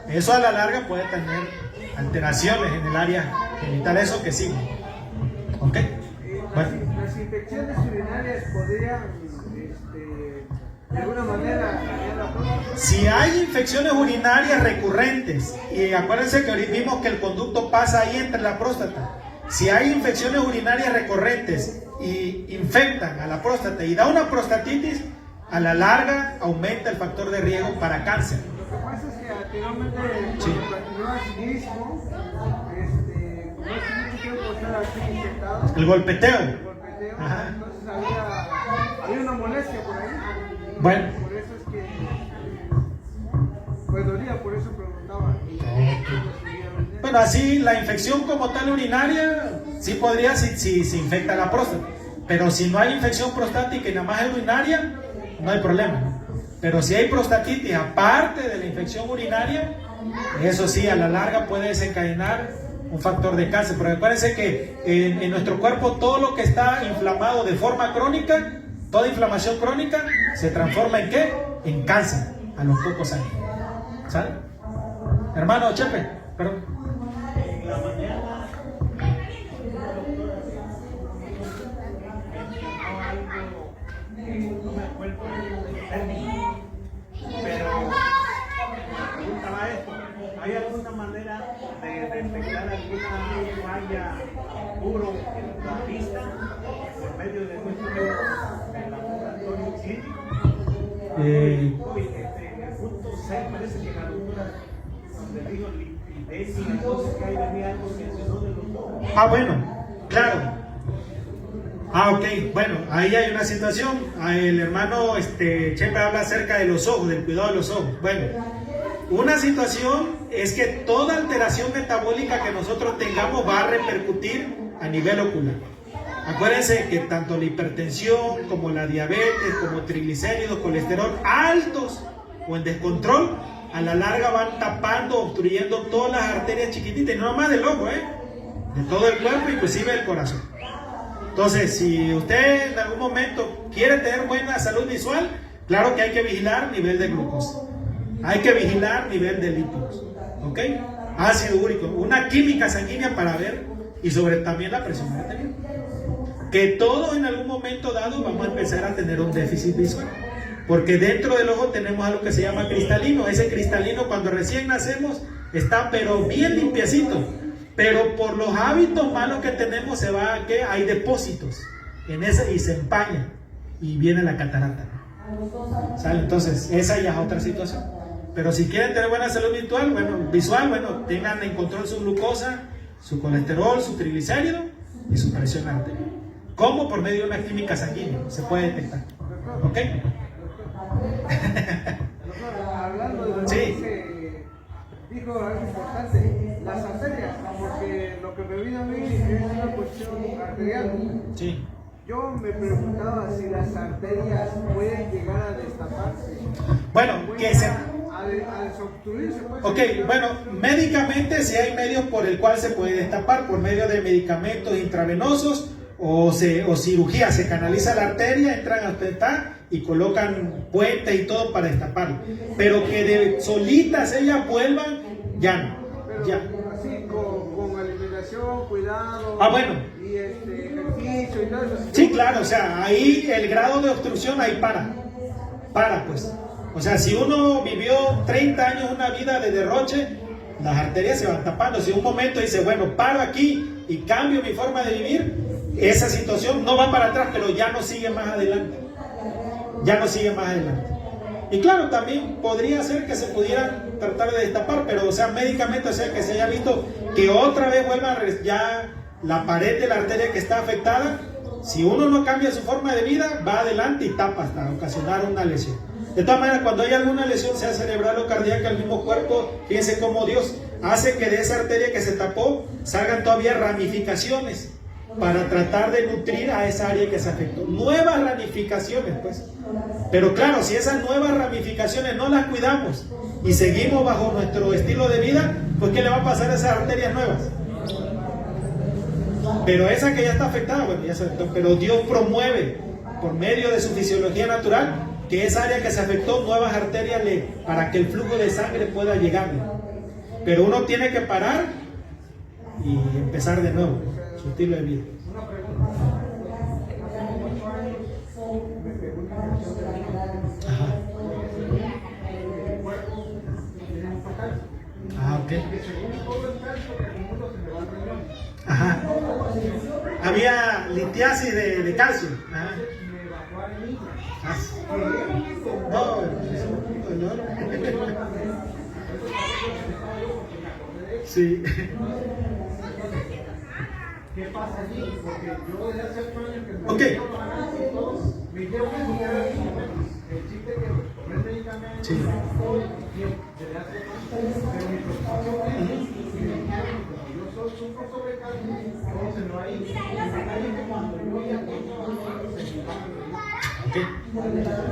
eso a la larga puede tener alteraciones en el área genital, eso que sí. ¿Ok? Bueno. Las infecciones urinarias podrían, de alguna manera, dañar la próstata. Si hay infecciones urinarias recurrentes, y acuérdense que ahorita vimos que el conducto pasa ahí entre la próstata. Si hay infecciones urinarias recurrentes y infectan a la próstata y da una prostatitis, a la larga aumenta el factor de riesgo para cáncer. Lo que pasa es que anteriormente, Sí. cuando practicaba ciclismo, como hace mucho tiempo estar aquí sentado, El golpeteo. el golpeteo, Ajá. entonces había una molestia por ahí. Bueno. Por eso es que, pues dolía, por eso preguntaba. Bueno, así la infección como tal urinaria, sí podría si se infecta la próstata. Pero si no hay infección prostática y nada más es urinaria, no hay problema, ¿no? Pero si hay prostatitis aparte de la infección urinaria, eso sí, a la larga puede desencadenar un factor de cáncer. Pero acuérdense que en nuestro cuerpo todo lo que está inflamado de forma crónica, toda inflamación crónica, se transforma en ¿qué? En cáncer, a los pocos años. ¿Sale? Hermano Chepe, perdón. En la mañana, no me acuerdo el término, pero me preguntaba esto: ¿hay alguna manera de detectar alguna falla puro en la pista por medio de nuestro laboratorio clínico? En el punto 6 parece que la doctora, donde dijo lipidez, y entonces que ahí venía algo que mencionó de los dos. Ah, bueno, claro. Ah, ok, bueno, ahí hay una situación. El hermano Chepe habla acerca de los ojos, del cuidado de los ojos. Bueno, una situación es que toda alteración metabólica que nosotros tengamos va a repercutir a nivel ocular. Acuérdense que tanto la hipertensión como la diabetes, como triglicéridos, colesterol altos o en descontrol, a la larga van tapando, obstruyendo todas las arterias chiquititas, y no más del ojo, de todo el cuerpo, inclusive el corazón. Entonces, si usted en algún momento quiere tener buena salud visual, claro que hay que vigilar nivel de glucosa, hay que vigilar nivel de lípidos, ¿ok? Ácido úrico, una química sanguínea para ver, y sobre también la presión arterial. Que todos en algún momento dado vamos a empezar a tener un déficit visual, porque dentro del ojo tenemos algo que se llama cristalino. Ese cristalino cuando recién nacemos está pero bien limpiecito, pero por los hábitos malos que tenemos se va a que hay depósitos en ese y se empaña y viene la catarata, ¿sale? Entonces esa ya es otra situación. Pero si quieren tener buena salud visual, tengan en control su glucosa, su colesterol, su triglicérido y su presión arterial. ¿Cómo? Por medio de una química sanguínea se puede detectar, ¿ok? Hablando de lo Sí. que dijo algo importante, las arterias, porque lo que me vino a mí es una cuestión arterial. Sí. Yo me preguntaba si las arterias pueden llegar a destaparse. Bueno, que se... A desobstruirse. Pues. Ok, bueno, médicamente sí hay medios por el cual se puede destapar, por medio de medicamentos intravenosos o cirugía. Se canaliza la arteria, entran a hospital y colocan puentes y todo para destaparlo. Pero que de solitas ellas vuelvan, ya no. Pero Ya. así con alimentación, cuidado. Ah, bueno. Y ejercicio y todo eso. Sí, claro, o sea, ahí el grado de obstrucción ahí para pues. O sea, si uno vivió 30 años una vida de derroche, las arterias se van tapando. Si un momento dice, bueno, paro aquí y cambio mi forma de vivir, esa situación no va para atrás, pero ya no sigue más adelante. Ya no sigue más adelante. Y claro, también podría ser que se pudieran tratar de destapar, pero o sea, médicamente, o sea, que se haya visto que otra vez vuelva ya la pared de la arteria que está afectada. Si uno no cambia su forma de vida, va adelante y tapa hasta ocasionar una lesión. De todas maneras, cuando hay alguna lesión, sea cerebral o cardíaca, el mismo cuerpo, fíjense cómo Dios hace que de esa arteria que se tapó salgan todavía ramificaciones para tratar de nutrir a esa área que se afectó. Nuevas ramificaciones, pues. Pero claro, si esas nuevas ramificaciones no las cuidamos y seguimos bajo nuestro estilo de vida, pues ¿qué le va a pasar a esas arterias nuevas? Pero esa que ya está afectada, bueno, ya se afectó. Pero Dios promueve, por medio de su fisiología natural, que esa área que se afectó, nuevas arterias para que el flujo de sangre pueda llegarle. Pero uno tiene que parar y empezar de nuevo su estilo de vida. Ajá. Ah, ok. Ajá. Había litiasis de calcio. Ajá. No, Sí. ¿Qué pasa allí? Porque yo desde hace 8 años que Ok. me dijeron eso, que era el chiste que tomé medicamentos, Sí. todo el tiempo, desde hace años. Pero mi preocupación es que me dijeron que como yo sufro sobrecarga, todo se me va a ir. Y que cuando yo ya tengo se me va a ir. Ok.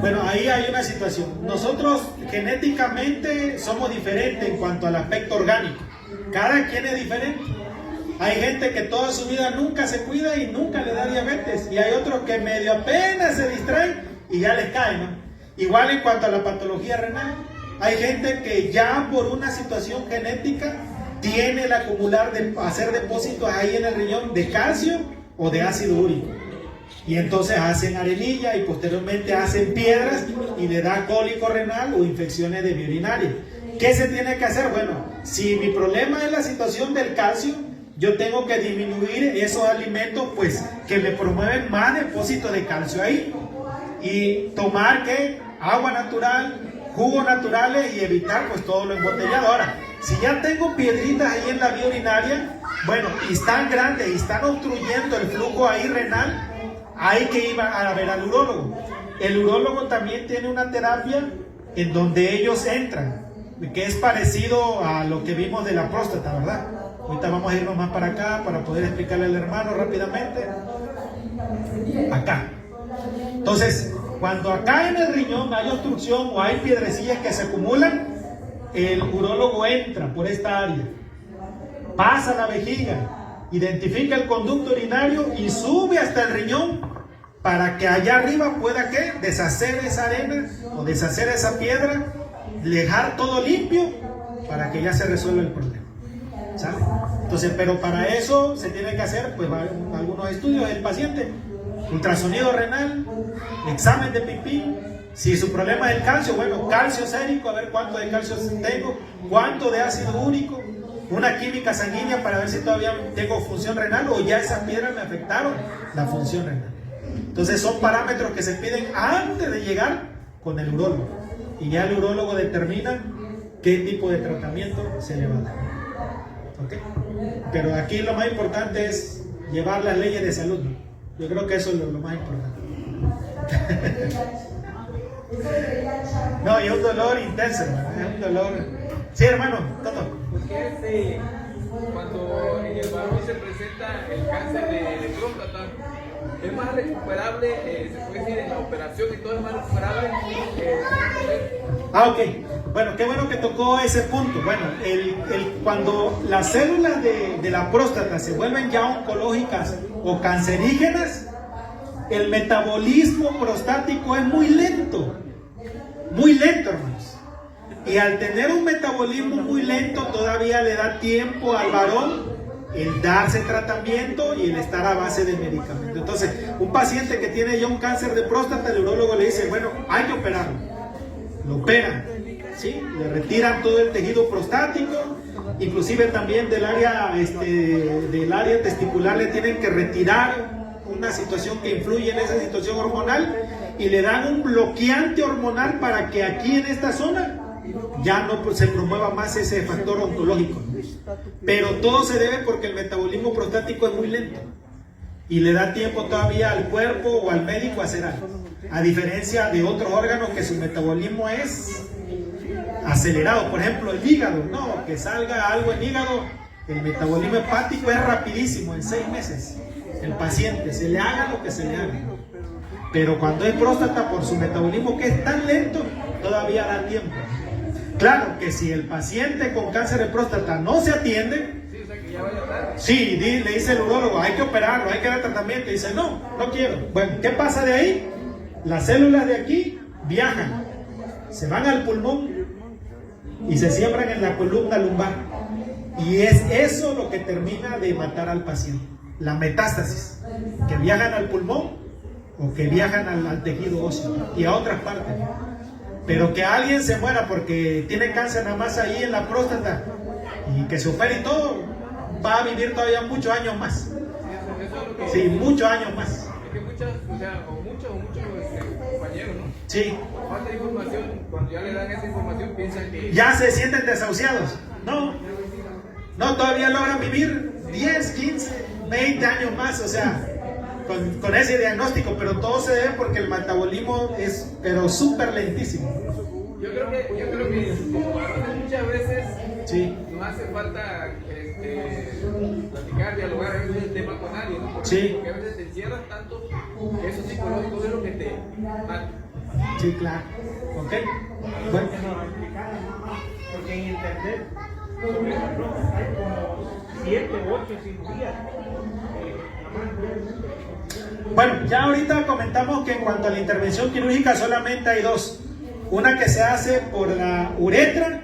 Bueno, ahí hay una situación. Nosotros genéticamente somos diferentes en cuanto al aspecto orgánico. Cada quien es diferente. Hay gente que toda su vida nunca se cuida y nunca le da diabetes. Y hay otros que medio apenas se distraen y ya les cae, ¿no? Igual en cuanto a la patología renal. Hay gente que ya por una situación genética tiene el acumular de hacer depósitos ahí en el riñón de calcio o de ácido úrico. Y entonces hacen arenilla y posteriormente hacen piedras y le da cólico renal o infecciones de vía urinaria. ¿Qué se tiene que hacer? Bueno, si mi problema es la situación del calcio, yo tengo que disminuir esos alimentos pues que me promueven más depósito de calcio ahí. Y tomar ¿qué? Agua natural, jugos naturales y evitar pues todo lo embotellado. Ahora, si ya tengo piedritas ahí en la vía urinaria, bueno, y están grandes y están obstruyendo el flujo ahí renal, hay que ir a ver al urólogo. El urólogo también tiene una terapia en donde ellos entran, que es parecido a lo que vimos de la próstata, ¿verdad? Ahorita vamos a irnos más para acá para poder explicarle al hermano rápidamente. Acá. Entonces, cuando acá en el riñón hay obstrucción o hay piedrecillas que se acumulan, el urólogo entra por esta área, pasa la vejiga, identifica el conducto urinario y sube hasta el riñón para que allá arriba pueda ¿qué? Deshacer esa arena o deshacer esa piedra, dejar todo limpio para que ya se resuelva el problema. ¿Sale? Entonces, pero para eso se tiene que hacer pues algunos estudios del paciente, ultrasonido renal, examen de pipí. Si su problema es el calcio, bueno, calcio sérico, a ver cuánto de calcio tengo, cuánto de ácido úrico, una química sanguínea para ver si todavía tengo función renal o ya esas piedras me afectaron la función renal. Entonces son parámetros que se piden antes de llegar con el urólogo y ya el urólogo determina qué tipo de tratamiento se le va a dar. ¿Okay? Pero aquí lo más importante es llevar las leyes de salud, ¿no? Yo creo que eso es lo más importante. No, y es un dolor intenso, hermano. Es un dolor. Sí, hermano, Toto. Porque cuando en el varón se presenta el cáncer de próstata, es más recuperable, se puede decir, en la operación y todo es más recuperable. Ok. Bueno, qué bueno que tocó ese punto. Bueno, cuando las células de la próstata se vuelven ya oncológicas o cancerígenas, el metabolismo prostático es muy lento, hermanos. Y al tener un metabolismo muy lento, todavía le da tiempo al varón el darse tratamiento y el estar a base de medicamento. Entonces, un paciente que tiene ya un cáncer de próstata, el urólogo le dice, bueno, hay que operarlo. Lo operan, ¿sí? Le retiran todo el tejido prostático, inclusive también del área testicular le tienen que retirar una situación que influye en esa situación hormonal y le dan un bloqueante hormonal para que aquí en esta zona ya no se promueva más ese factor oncológico. Pero todo se debe porque el metabolismo prostático es muy lento y le da tiempo todavía al cuerpo o al médico a hacer algo, a diferencia de otros órganos que su metabolismo es acelerado. Por ejemplo, el hígado, no, que salga algo en hígado, el metabolismo hepático es rapidísimo, en 6 meses el paciente, se le haga lo que se le haga. Pero cuando es próstata, por su metabolismo que es tan lento, todavía da tiempo. Claro que si el paciente con cáncer de próstata no se atiende, sí, le dice el urólogo, hay que operarlo, hay que dar tratamiento, y dice, no quiero. Bueno, ¿qué pasa de ahí? Las células de aquí viajan, se van al pulmón y se siembran en la columna lumbar. Y es eso lo que termina de matar al paciente. La metástasis, que viajan al pulmón o que viajan al tejido óseo y a otras partes. Pero que alguien se muera porque tiene cáncer nada más ahí en la próstata y que se opere y todo, va a vivir todavía muchos años más. Sí, muchos años más. Es que muchos compañeros, ¿no? Sí. Por falta de información, cuando ya le dan esa información piensan que Ya se sienten desahuciados. No, No, todavía logran vivir 10, 15, 20 años más, o sea, con ese diagnóstico, pero todo se debe porque el metabolismo es, pero súper lentísimo. Yo creo que como varones muchas veces Sí. nos hace falta platicar, dialogar a veces el tema con alguien, ¿no? Sí. Porque a veces te encierras tanto que eso psicológico es lo que te mata. Sí, claro. Ok. Bueno. Porque en internet sobre esa próstata hay como 7 u 8 cirugías. Bueno, ya ahorita comentamos que en cuanto a la intervención quirúrgica solamente hay dos. Una que se hace por la uretra,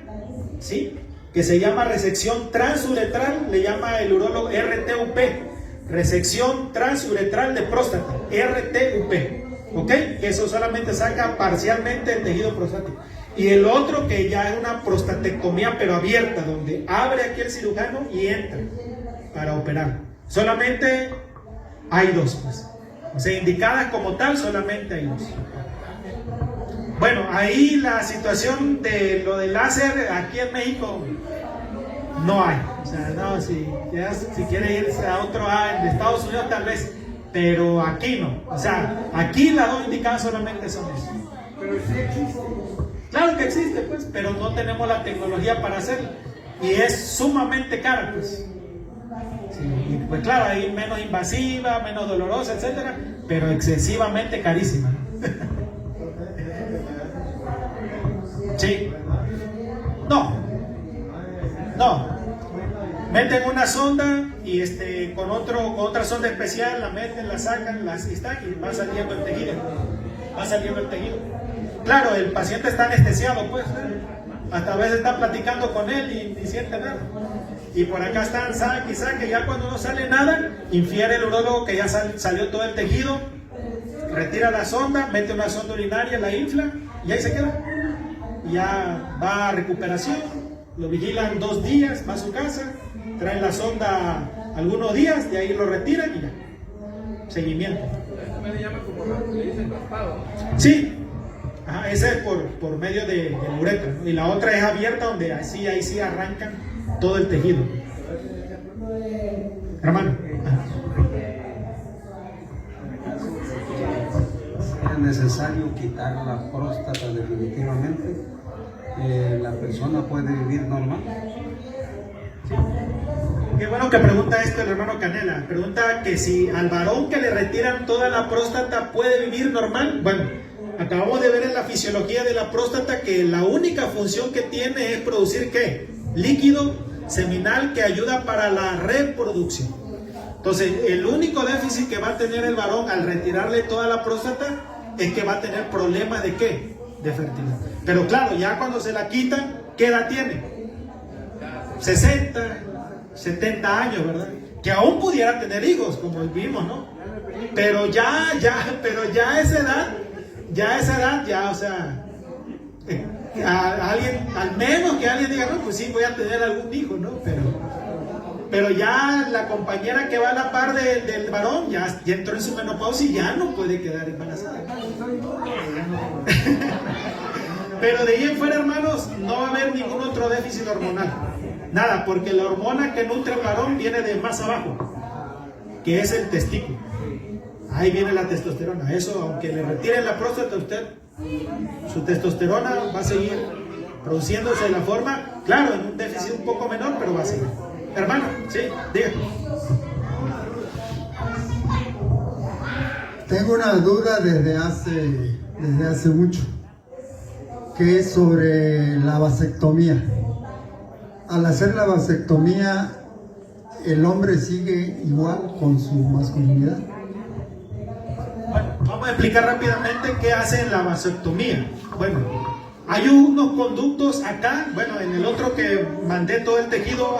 ¿sí? Que se llama resección transuretral, le llama el urólogo RTUP, resección transuretral de próstata, RTUP, ¿ok? Que eso solamente saca parcialmente el tejido prostático. Y el otro que ya es una prostatectomía pero abierta, donde abre aquí el cirujano y entra para operar. Solamente hay dos, pues. O sea, indicadas como tal, solamente hay dos. Bueno, ahí la situación de lo del láser aquí en México no hay. O sea, no, si quiere irse a otro en Estados Unidos tal vez, pero aquí no. O sea, aquí las dos indicadas solamente son eso. Pero sí existe. Claro que existe, pues, pero no tenemos la tecnología para hacerlo. Y es sumamente cara, pues. Sí, y pues claro, ahí menos invasiva, menos dolorosa, etcétera, pero excesivamente carísima. Sí. No. Meten una sonda y con otra sonda especial la meten, la sacan, y va saliendo el tejido. Claro, el paciente está anestesiado, pues. Hasta a veces está platicando con él y ni siente nada. Y por acá están, saque, ya cuando no sale nada, infiere el urólogo que ya salió todo el tejido, retira la sonda, mete una sonda urinaria, la infla y ahí se queda. Ya va a recuperación, lo vigilan 2 días, va a su casa, traen la sonda algunos días, de ahí lo retiran y ya. Seguimiento. Esto me le llama como le dicen raspado, ¿no? Sí. Ajá, ese es por medio de la uretra, ¿no? Y la otra es abierta donde ahí sí arrancan todo el tejido. Hermano. Es necesario quitar la próstata definitivamente. La persona puede vivir normal. Qué bueno que pregunta esto el hermano Canela. Pregunta que si al varón que le retiran toda la próstata puede vivir normal. Bueno, acabamos de ver en la fisiología de la próstata que la única función que tiene es producir ¿qué? Líquido seminal que ayuda para la reproducción. Entonces, el único déficit que va a tener el varón al retirarle toda la próstata es que va a tener problemas de ¿qué? De fertilidad. Pero claro, ya cuando se la quitan, ¿qué edad tiene? 60, 70 años, ¿verdad? Que aún pudiera tener hijos, como vimos, ¿no? Pero ya a esa edad, o sea, a alguien, al menos que alguien diga, no, pues sí, voy a tener algún hijo, ¿no? Pero ya la compañera que va a la par del varón ya entró en su menopausia y ya no puede quedar embarazada. Pero de ahí en fuera, hermanos, no va a haber ningún otro déficit hormonal. Nada, porque la hormona que nutre al varón viene de más abajo, que es el testículo. Ahí viene la testosterona. Eso, aunque le retiren la próstata a usted, su testosterona va a seguir produciéndose de la forma, claro, en un déficit un poco menor, pero va a seguir. Hermano, sí, diga. Tengo una duda desde hace mucho, que es sobre la vasectomía. Al hacer la vasectomía, ¿el hombre sigue igual con su masculinidad? Bueno, vamos a explicar rápidamente qué hace en la vasectomía. Bueno, hay unos conductos acá, bueno, en el otro que mandé todo el tejido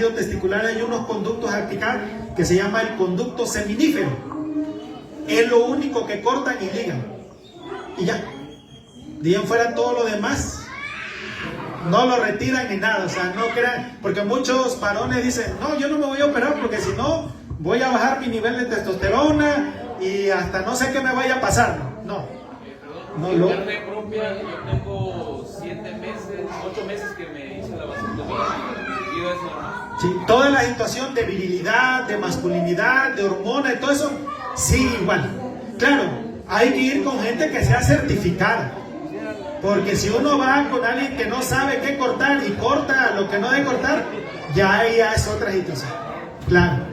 testicular, hay unos conductos acá que se llama el conducto seminífero. Es lo único que cortan y ligan. Y ya. De ahí en fuera todo lo demás no lo retiran ni nada. O sea, no crean, porque muchos varones dicen, no, yo no me voy a operar porque si no voy a bajar mi nivel de testosterona y hasta no sé qué me vaya a pasar. No. En carne propia, yo tengo 7 meses, 8 meses que me hice la vasectomía y yo es Sí, toda la situación de virilidad, de masculinidad, de hormona y todo eso, sí, igual. Claro, hay que ir con gente que sea certificada. Porque si uno va con alguien que no sabe qué cortar y corta lo que no debe cortar, ya es otra situación. Claro.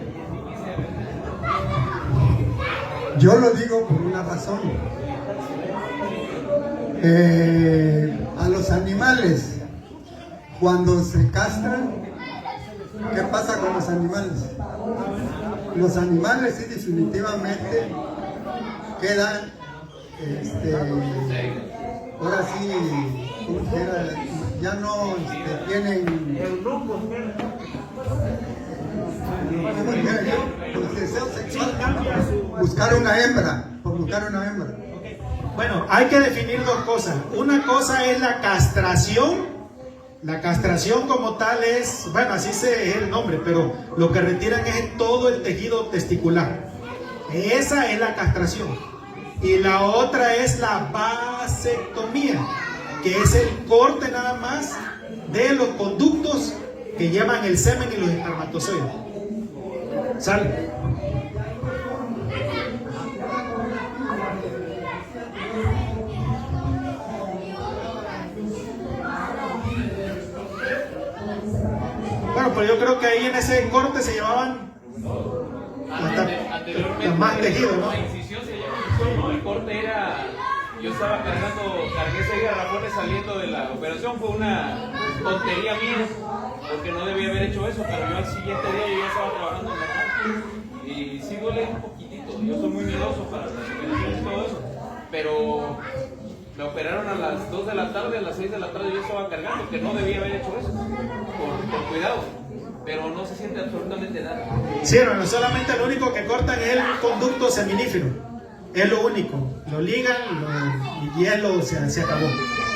Yo lo digo por una razón. A los animales, cuando se castran, ¿qué pasa con los animales? Los animales sí definitivamente quedan, ahora sí, ¿cómo dijera? Ya no tienen... ¿Cómo dijera yo? Por deseo sexual. Buscar una hembra, por buscar una hembra. Bueno, hay que definir dos cosas. Una cosa es la castración. La castración como tal es, bueno, así es el nombre, pero lo que retiran es todo el tejido testicular. Esa es la castración. Y la otra es la vasectomía, que es el corte nada más de los conductos que llevan el semen y los espermatozoides. ¿Sale? Bueno, pues yo creo que ahí en ese corte se llevaban hasta más tejido, ¿no? La incisión se llama, el corte era, yo estaba cargué 6 garrafones saliendo de la operación, fue una tontería mía, porque no debía haber hecho eso, pero yo al siguiente día yo ya estaba trabajando normal, y sí duele un poquitito, yo soy muy miedoso para las operaciones y todo eso, pero me operaron a las 2 de la tarde, a las 6 de la tarde yo estaba cargando, que no debía haber hecho eso, por cuidado, pero no se siente absolutamente nada. Sí, hermano, solamente lo único que cortan es el conducto seminífero, es lo único, lo ligan y hielo se acabó,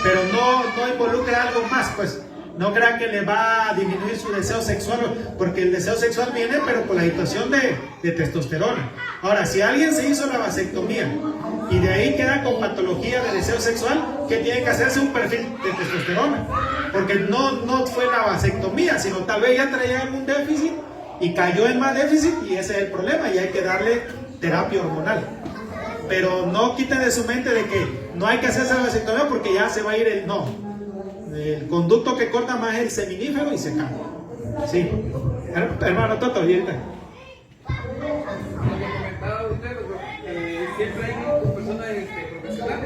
pero no involucra algo más, pues. No crean que le va a disminuir su deseo sexual, porque el deseo sexual viene pero por la situación de testosterona. Ahora, si alguien se hizo la vasectomía y de ahí queda con patología de deseo sexual, ¿qué tiene que hacerse? Un perfil de testosterona, porque no fue la vasectomía, sino tal vez ya traía algún déficit y cayó en más déficit, y ese es el problema, y hay que darle terapia hormonal. Pero no quiten de su mente de que no hay que hacerse la vasectomía porque ya se va a ir el conducto que corta más es el seminífero y se cae. Sí. Hermano Toto, y ahorita. Lo que comentaba usted, siempre hay personas profesionales,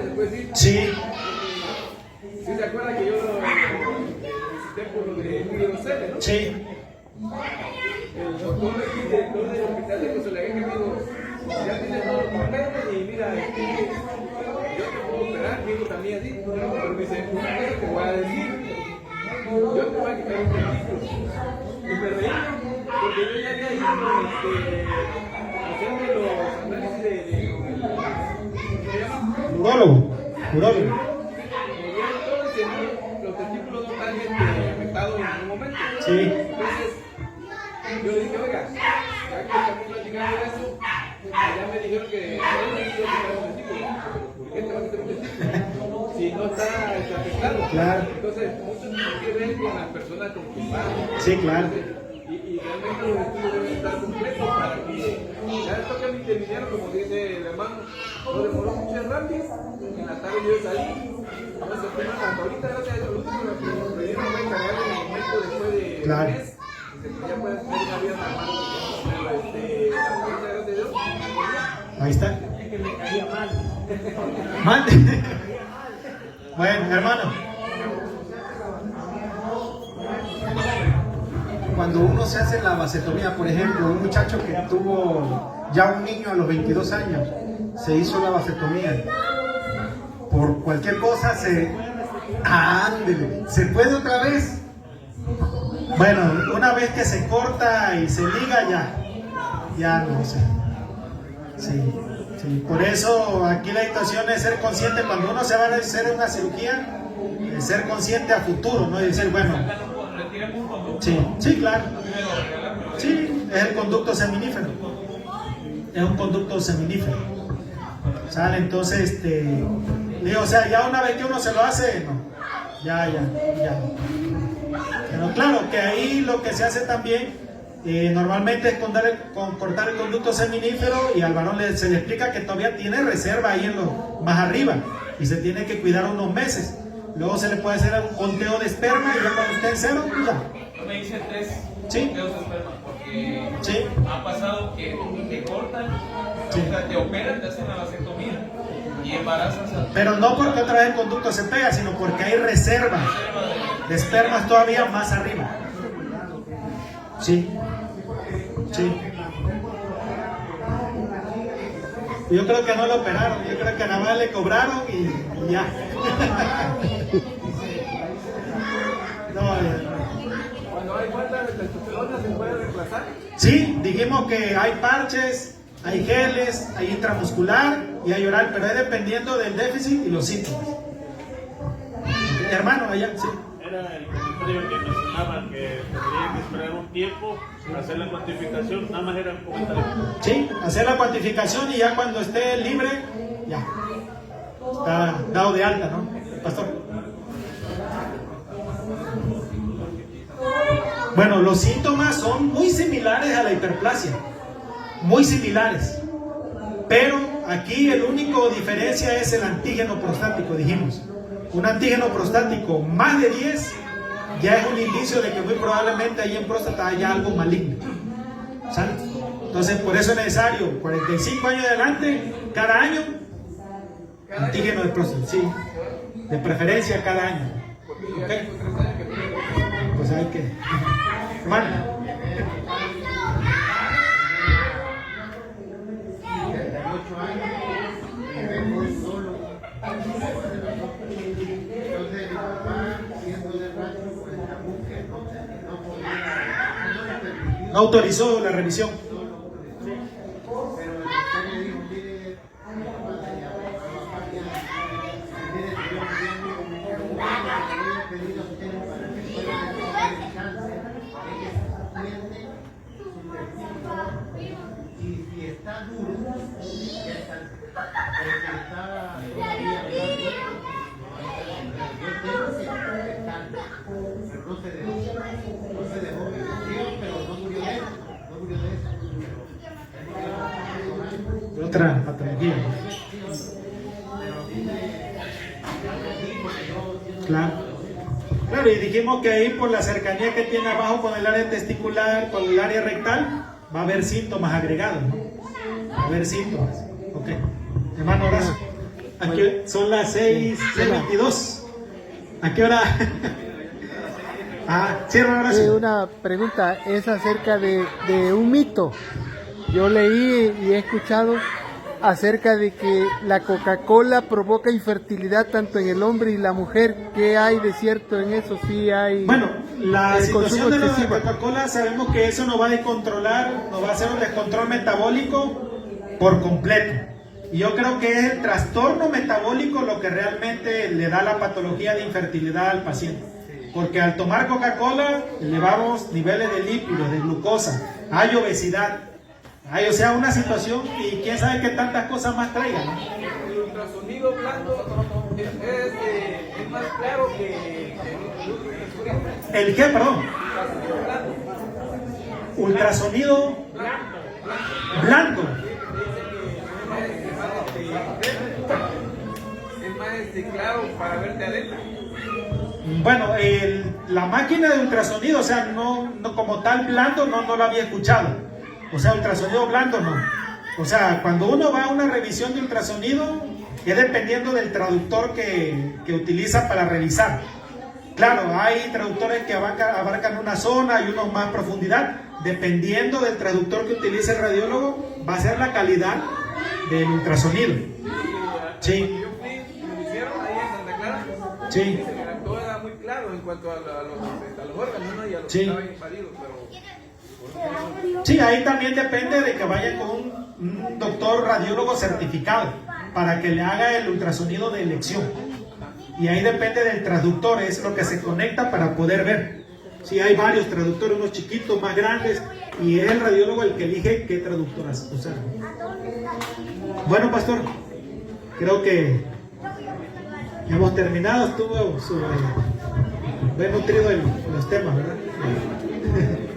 se puede decir. Sí. ¿Sí se acuerda que yo visité por lo de Julio Rosales, no? Sí. El doctor director del hospital de Cosoleguén me dijo, ya tienes todos los papeles y mira, yo te puedo operar, digo también así, pero me dice, una cosa te voy a decir, yo te voy a quitar un testículo. Y me reí, porque yo ya había ido hacerme los análisis de Urólogo. los testículos no están afectados en ningún momento. Sí. Entonces, yo dije, oiga, ya que estamos platicando de eso, ya me dijeron que él me iba a quitar un testículo. ¿Por qué te va a quitar un testículo? Si no está afectado. Claro. Entonces, mucho tiene que ver con las personas con que van. Sí, claro. Y realmente los estudios deben estar completos para que ya esto que me terminaron, como dice el hermano, no demoró mucho en rápido. En la tarde yo salí, no se fue hasta ahorita, gracias a Dios, lo último que me dieron fue encargar en el momento después de Claro. un mes, que ya puede tener una vida normal. Pero gracias a Dios. Ahí está. Es que me caía mal. Mande. Bueno, hermano. Cuando uno se hace la vasectomía, por ejemplo, un muchacho que tuvo ya un niño a los 22 años, se hizo la vasectomía. Por cualquier cosa ándele, ¿se puede otra vez? Bueno, una vez que se corta y se liga, ya no sé. Sí. Por eso aquí la situación es ser consciente cuando uno se va a hacer una cirugía, ser consciente a futuro, ¿no? Y decir, bueno, sí, claro. Sí, es el conducto seminífero. Es un conducto seminífero. ¿Sale? Entonces, digo, o sea, ya una vez que uno se lo hace, no. Ya no claro que ahí lo que se hace también normalmente es cortar el conducto seminífero, y al varón se le explica que todavía tiene reserva ahí más arriba y se tiene que cuidar unos meses. Luego se le puede hacer un conteo de esperma y ya cuando esté en cero, pues ya. No me dicen 3 Sí. conteos de esperma porque Sí. ha pasado que te cortan, Sí. o sea, te operan, te hacen la vasectomía y embarazas a Pero no porque otra vez el conducto se pega, sino porque hay reserva de espermas todavía más arriba. Sí. Sí. Yo creo que no lo operaron, yo creo que nada más le cobraron y ya. No, Cuando hay falta de testosterona, ¿se puede reemplazar? sí, dijimos que hay parches, hay geles, hay intramuscular y hay oral, pero es dependiendo del déficit y los síntomas. Hermano, allá, sí. Era el comentario que mencionaba que tendría que esperar un tiempo para hacer la cuantificación, nada más era un comentario. Sí, hacer la cuantificación y ya cuando esté libre, ya. Está dado de alta, ¿no, pastor? Bueno, los síntomas son muy similares a la hiperplasia, muy similares. Pero aquí el único diferencia es el antígeno prostático, dijimos. Un antígeno prostático más de 10 ya es un indicio de que muy probablemente ahí en próstata haya algo maligno. ¿Sale? Entonces, por eso es necesario 45 años adelante, cada año, antígeno de próstata, sí, de preferencia cada año. ¿Ok? Pues hay que... Hermano. No autorizó la revisión. Otra patología. Claro. Claro, y dijimos que ahí por la cercanía que tiene abajo con el área testicular, con el área rectal, va a haber síntomas agregados, ¿no? Va a haber síntomas. Ok. Hermano Horacio. Aquí son las 6:22. ¿A qué hora? Sí, hermano Horacio. Una pregunta es acerca de un mito. Yo leí y he escuchado acerca de que la Coca-Cola provoca infertilidad tanto en el hombre y la mujer. ¿Qué hay de cierto en eso? Sí hay. Bueno, la situación de la excesivo. Coca-Cola, sabemos que eso nos va a descontrolar, nos va a hacer un descontrol metabólico por completo. Y yo creo que es el trastorno metabólico lo que realmente le da la patología de infertilidad al paciente. Porque al tomar Coca-Cola elevamos niveles de lípidos, de glucosa, hay obesidad, hay, o sea, una situación y quién sabe qué tantas cosas más traigan, ¿no? El ultrasonido blando es más claro que ¿El qué, perdón? Ultrasonido blando. es más claro para verte adentro. Bueno, la máquina de ultrasonido, o sea, no como tal blando, no la había escuchado. O sea, ultrasonido blando no. O sea, cuando uno va a una revisión de ultrasonido, es dependiendo del traductor que utiliza para revisar. Claro, hay traductores que abarcan una zona y unos más profundidad. Dependiendo del traductor que utilice el radiólogo, va a ser la calidad del ultrasonido. Sí. Yo fui, me lo hicieron ahí en Santa Clara. Sí. Todo era muy claro en cuanto a los órganos, ¿no? Y a los Sí. que estaban invadidos, pero... Sí, ahí también depende de que vaya con un doctor radiólogo certificado para que le haga el ultrasonido de elección. Y ahí depende del traductor, es lo que se conecta para poder ver. Sí, hay varios traductores, unos chiquitos, más grandes, y es el radiólogo el que elige qué traductor usar. Bueno, pastor, creo que hemos terminado. Estuvo bien nutrido los temas, ¿verdad? que